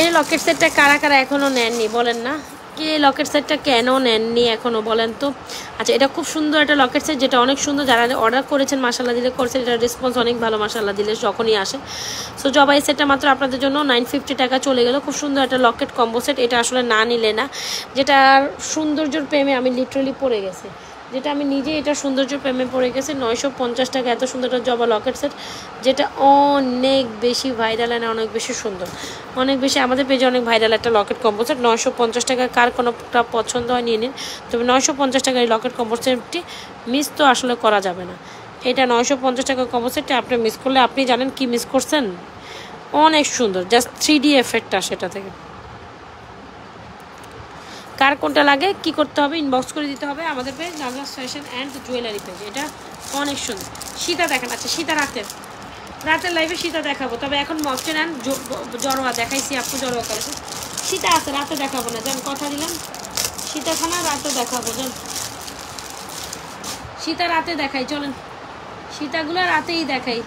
Speaker 1: এই লকেট সেটটা কারা কারা এখনও নেননি বলেন না? কি এই লকেট সেটটা কেন নেননি এখনও বলেন তো? আচ্ছা, এটা খুব সুন্দর একটা লকেট সেট, যেটা অনেক সুন্দর। যারা অর্ডার করেছেন মাশাআল্লাহ দিলে করছেন, এটার রেসপন্স অনেক ভালো মাশাআল্লাহ দিলে যখনই আসে। সো জবা এই সেটটা মাত্র আপনাদের জন্য 950 টাকা চলে গেল। খুব সুন্দর একটা লকেট কম্বো সেট। এটা আসলে না নিলে না, যেটার সৌন্দর্যের প্রেমে আমি লিটারালি পড়ে গেছি, যেটা আমি নিজে এটা সৌন্দর্য প্রেমে পড়ে গেছে। 950 টাকা এত সুন্দর একটা জবা লকেট সেট, যেটা অনেক বেশি ভাইরাল আর অনেক বেশি সুন্দর, অনেক বেশি। আমাদের পেজে অনেক ভাইরাল একটা লকেট কম্বো সেট। 950 টাকা, কার কোনোটা পছন্দ হয় নিয়ে নিন। তবে 950 টাকার এই লকেট কম্বো সেটটি মিস তো আসলে করা যাবে না। এটা 950 টাকা কম্বো সেটটি আপনি মিস করলে আপনি জানেন কি মিস করছেন। অনেক সুন্দর, জাস্ট 3D এফেক্ট আসে এটা থেকে। কার কোনটা লাগে কি করতে হবে? ইনবক্স করে দিতে হবে আমাদের page Nazras fashion and jewellery page. এটা অনেক সুন্দর। সীতা দেখেন। আচ্ছা, সীতা রাতের লাইভে সীতা দেখাবো, তবে এখন মকচে নেন। জড়োয়া দেখাইছি আপু, জড়োয়া করেছে। সীতা আছে, রাতে দেখাবো না, যেন কথা দিলাম। সীতাখানা রাতে দেখাবো, যেন সীতা রাতে দেখাই। চলেন, সীতাগুলো রাতেই দেখাই।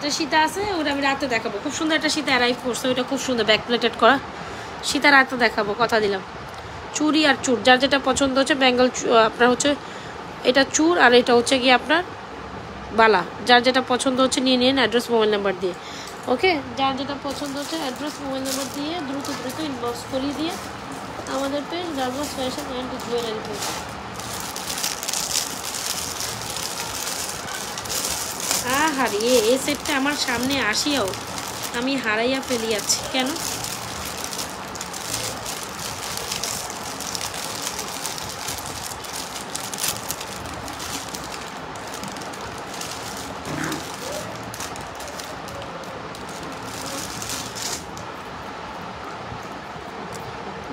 Speaker 1: তো সীতা আছে, ওটা আমি রাতে দেখাবো। খুব সুন্দর একটা সীতা অ্যারাইভ করছে, ওইটা খুব সুন্দর ব্যাক প্লেটেড করা। সীতা রাতে দেখাবো, কথা দিলাম। চুড়ি আর চুর, যার যেটা পছন্দ হচ্ছে। বেঙ্গল আপনার হচ্ছে এটা চুর, আর এটা হচ্ছে কি আপনার বালা। যার যেটা পছন্দ হচ্ছে নিয়ে নিন, অ্যাড্রেস মোবাইল নাম্বার দিয়ে। ওকে, যার যেটা পছন্দ হচ্ছে অ্যাড্রেস মোবাইল নাম্বার দিয়ে দ্রুত দ্রুত ইনবক্স করিয়ে দিয়ে আমাদের page Nazras fashion and jewellery page. হারিয়ে এই সেটটা আমার সামনে আসিয়াও আমি হারাইয়া ফেলিয়াছি কেন?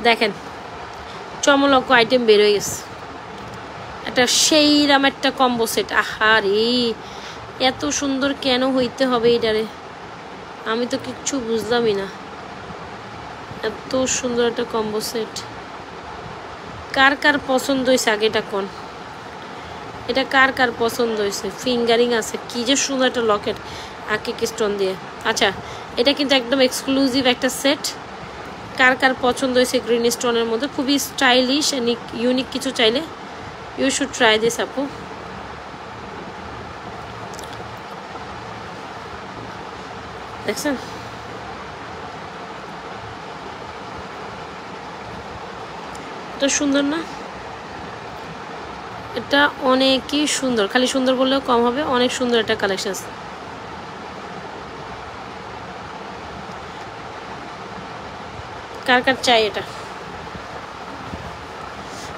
Speaker 1: দেখেন, চমলক আইটেম বের হয়ে গেছে। একটা সেইরাম একটা কম্বো সেট। আহারে, এত সুন্দর কেন হইতে হবে এটারে? আমি তো কিচ্ছু বুঝলামই না। এত সুন্দর একটা কম্বো সেট, কার কার পছন্দ হয়েছে আগে এটা কোন? এটা কার কার পছন্দ হয়েছে? ফিঙ্গারিং আছে, কি যে সুন্দর একটা লকেট আঁকে স্টোন দিয়ে। আচ্ছা, এটা কিন্তু একদম এক্সক্লুসিভ একটা সেট। কার কার পছন্দ হয়েছে গ্রিন স্টোনের মধ্যে? খুবই স্টাইলিশ এন্ড ইউনিক কিছু চাইলে ইউ শুড ট্রাই দিস আপু। দেখছেন তো সুন্দর না? এটা অনেকই সুন্দর, খালি সুন্দর বললেও কম হবে, অনেক সুন্দর একটা কালেকশন। কার কার চাই এটা?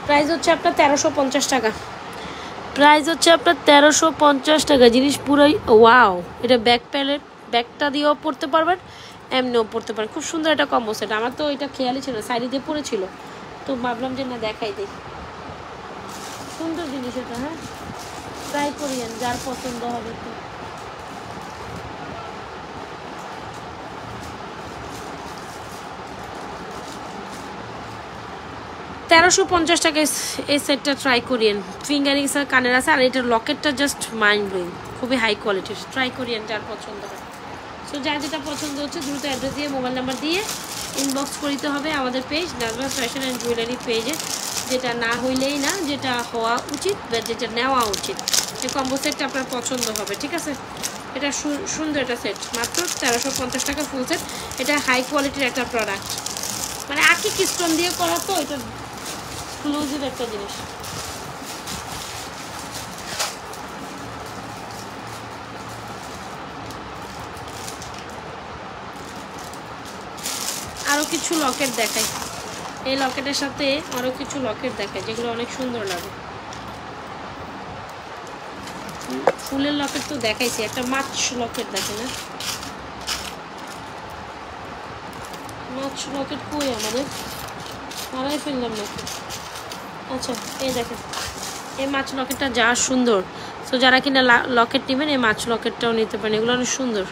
Speaker 1: প্রাইস হচ্ছে আপনার 1350 টাকা। প্রাইস হচ্ছে আপনার 1350 টাকা। জিনিস পুরোই ওয়াও। এটা ব্যাক প্যালেট, ব্যাগটা দিয়েও পরতে পারবেন, এমনিও পরতে পারেন। খুব সুন্দর একটা কম্বো সেট। আমার তো এটা খেয়ালই ছিল, সাইডে দিয়ে পরেছিল, তো ভাবলাম যে না দেখাই দিই। সুন্দর জিনিস এটা। হ্যাঁ, ট্রাই করিয়েন, যার পছন্দ হবে। তো 1350 টাকায় এই সেটটা ট্রাই করিয়েন। ফিঙ্গারিংস আর কানের আছে, আর এটার লকেটটা জাস্ট মাইন্ড ব্লোয়িং, খুবই হাই কোয়ালিটির। ট্রাই করিয়েন যার পছন্দ হয়। সো যার যেটা পছন্দ হচ্ছে দ্রুত অ্যাড্রেস দিয়ে, মোবাইল নাম্বার দিয়ে ইনবক্স করিতে হবে আমাদের page Najma fashion and jewellery পেজে। যেটা না হইলেই না, যেটা হওয়া উচিত বা যেটা নেওয়া উচিত, এই কম্বো সেটটা আপনার পছন্দ হবে। ঠিক আছে, এটা সুন্দর একটা সেট, মাত্র 1350 টাকা ফুল সেট। এটা হাই কোয়ালিটির একটা প্রোডাক্ট, মানে আকি স্টোন দিয়ে করা, তো এটা এক্সক্লুসিভ একটা জিনিস। আরও কিছু লকেট দেখাই, এই লকেটের সাথে আরও কিছু লকেট দেখাই যেগুলো অনেক সুন্দর লাগে। ফুলের লকেট তো দেখাইছি, একটা মাছ লকেট দেখে না, মাছ লকেট কই আমাদের, হারাই ফেললাম নাকি? আচ্ছা, এই দেখেন, এই মাছ লকেটটা যা সুন্দর। সো যারা কিনা লকেট নেবেন, এই মাছ লকেটটাও নিতে পারেন, এগুলো অনেক সুন্দর।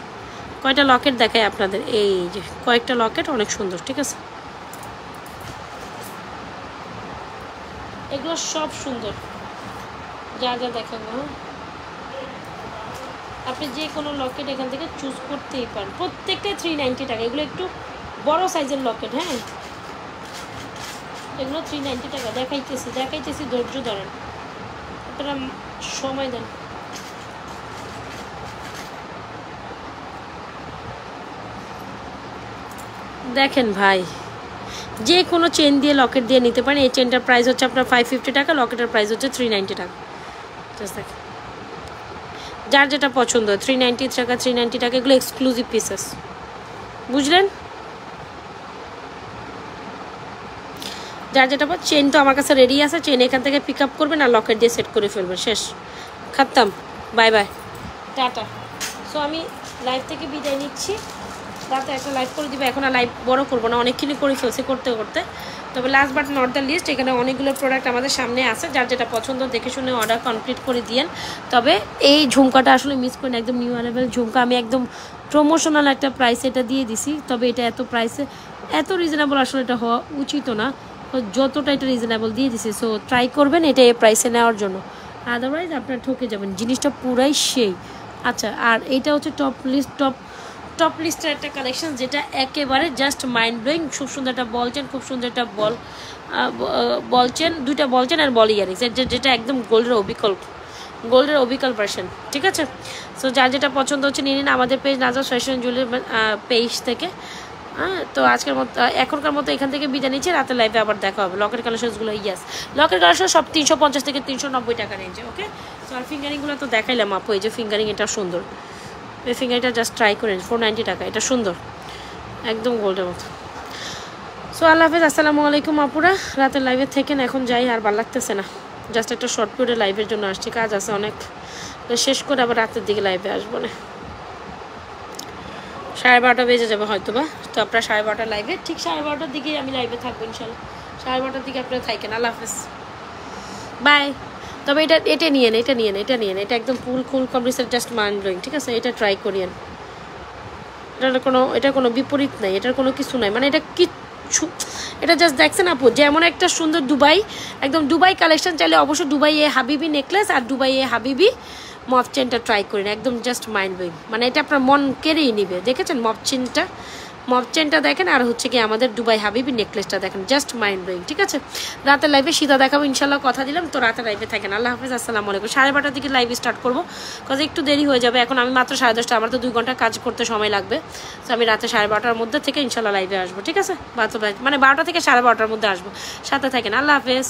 Speaker 1: কয়টা লকেট দেখায় আপনাদের, এই যে কয়েকটা লকেট অনেক সুন্দর। ঠিক আছে, এগুলো সব সুন্দর, যা যা দেখাবো। আপনি যে কোনো লকেট এখান থেকে চুজ করতেই পারেন, প্রত্যেকটা 390 টাকা। এগুলো একটু বড় সাইজের লকেট। হ্যাঁ, এগুলো 390 টাকা। দেখাইতেছি, ধৈর্য ধরেন, আপনারা সময় দেন। দেখেন ভাই, যে কোনো চেন দিয়ে লকেট দিয়ে নিতে পারেন। এই চেনটার প্রাইস হচ্ছে আপনার 550 টাকা, লকেটের প্রাইস হচ্ছে 390 টাকা। জাস্ট দেখেন, যার যেটা পছন্দ, 390 টাকা, 390 টাকা। এগুলো এক্সক্লুসিভ পিসেস, বুঝলেন? যার যেটা চেন তো আমার কাছে রেডি আছে, চেন এখান থেকে পিক আপ করবেন আর লকেট দিয়ে সেট করে ফেলবেন, শেষ, খাতাম। বাই বাই, টাটা। সো আমি লাইভ থেকে বিদায় নিচ্ছি। রাতে একটা লাইভ করে দিবে, এখন আর লাইভ বড় করবো না, অনেকক্ষণই করে ফেলছি করতে করতে। তবে last but not the least, এখানে অনেকগুলো প্রোডাক্ট আমাদের সামনে আছে, যার যেটা পছন্দ দেখে শুনে অর্ডার কমপ্লিট করে দিয়েন। তবে এই ঝুমকাটা আসলে মিস করেন, একদম নিউ অ্যারাইভেল ঝুমকা। আমি একদম প্রমোশনাল একটা প্রাইসে এটা দিয়ে দিছি, তবে এটা এত প্রাইসে এত রিজনেবল আসলে এটা হওয়া উচিত না, তো যতটা এটা রিজনেবল দিয়ে দিছি। সো ট্রাই করবেন এটা এই প্রাইসে নেওয়ার জন্য, আদারওয়াইজ আপনার ঠকে যাবেন। জিনিসটা পুরাই সেই। আচ্ছা, আর এইটা হচ্ছে টপ লিস্টের একটা কালেকশন, যেটা একেবারে জাস্ট মাইন্ড ব্লোয়িং। খুব সুন্দর একটা বল চেন, খুব সুন্দর একটা বল চেন, দুইটা বল চেন আর বল ইয়ারিংস, যেটা একদম গোল্ডের অবিকল্প ভার্সন। ঠিক আছে, সো যার যেটা পছন্দ হচ্ছে নিয়ে নিন আমাদের page Najma fashion jewellery page থেকে। হ্যাঁ, তো আজকের মতো এখনকার মতো এখান থেকে বিদায় নিচ্ছি। রাতে লাইভে আবার দেখা হবে। লকেট কালেকশনসগুলো, ইয়াস, লকেট কালেকশন সব 350 থেকে 390 টাকা রেঞ্জে। ওকে, তো আর ফিঙ্গারিংগুলো তো দেখাইলাম আপু, এই যে ফিঙ্গারিং, এটা সুন্দর। এই ফিঙ্গারটা জাস্ট ট্রাই করেন, 490 টাকা, এটা সুন্দর, একদম গোল্ডের মতো। সো আল্লাহ হাফেজ, আসসালামু আলাইকুম আপুরা। রাতের লাইভে থেকেন, এখন যাই, আর ভালো লাগতেছে না, জাস্ট একটা শর্ট পিরিয়ডে লাইভের জন্য আসছি, কাজ আছে অনেক, শেষ করে আবার রাতের দিকে লাইভে আসবো না। 12:30 বেজে যাবে হয়তো বা, তো আপনারা 12:30 লাইভে, ঠিক 12:30 দিকেই আমি লাইভে থাকবো ইনশাল্লাহ। 12:30 দিকে আপনারা থাকেন। আল্লাহ হাফেজ, বাই। তবে এটা নিয়েন, এটা একদম full complete, just mind blowing. ঠিক আছে, এটা ট্রাই করিয়েন। এটার কোনো বিপরীত নাই, এটার কোনো কিছু নাই, মানে এটা কিচ্ছু, এটা জাস্ট দেখছেন আপু, যেমন একটা সুন্দর দুবাই, একদম দুবাই কালেকশন। চাইলে অবশ্যই দুবাই হাবিবি নেকলেস আর দুবাই হাবিবি মফ চেনটা ট্রাই করেন, একদম জাস্ট মাইন্ড ব্লোয়িং, মানে এটা আপনার মন কেড়েই নিবে। দেখেছেন মফ চেনটা দেখেন, আর হচ্ছে কি আমাদের দুবাই হাবিবি নেকলেসটা দেখেন, জাস্ট মাইন্ড ব্লোয়িং। ঠিক আছে, রাতের লাইভে সীতা দেখাবো ইনশাল্লাহ, কথা দিলাম। তো রাতের লাইভে থাকেন। আল্লাহ হাফেজ, আসসালামু আলাইকুম। 12:30 দিকে লাইভ স্টার্ট করবো, কাজ একটু দেরি হয়ে যাবে। এখন আমি মাত্র 10:30, আমার তো 2 ঘন্টা কাজ করতে সময় লাগবে। তো আমি রাতে 12:30 মধ্যে থেকে ইনশাল্লাহ লাইভে আসবো। ঠিক আছে, মানে 12টা থেকে 12:30 মধ্যে আসবো। সাথে থাকেন। আল্লাহ হাফেজ।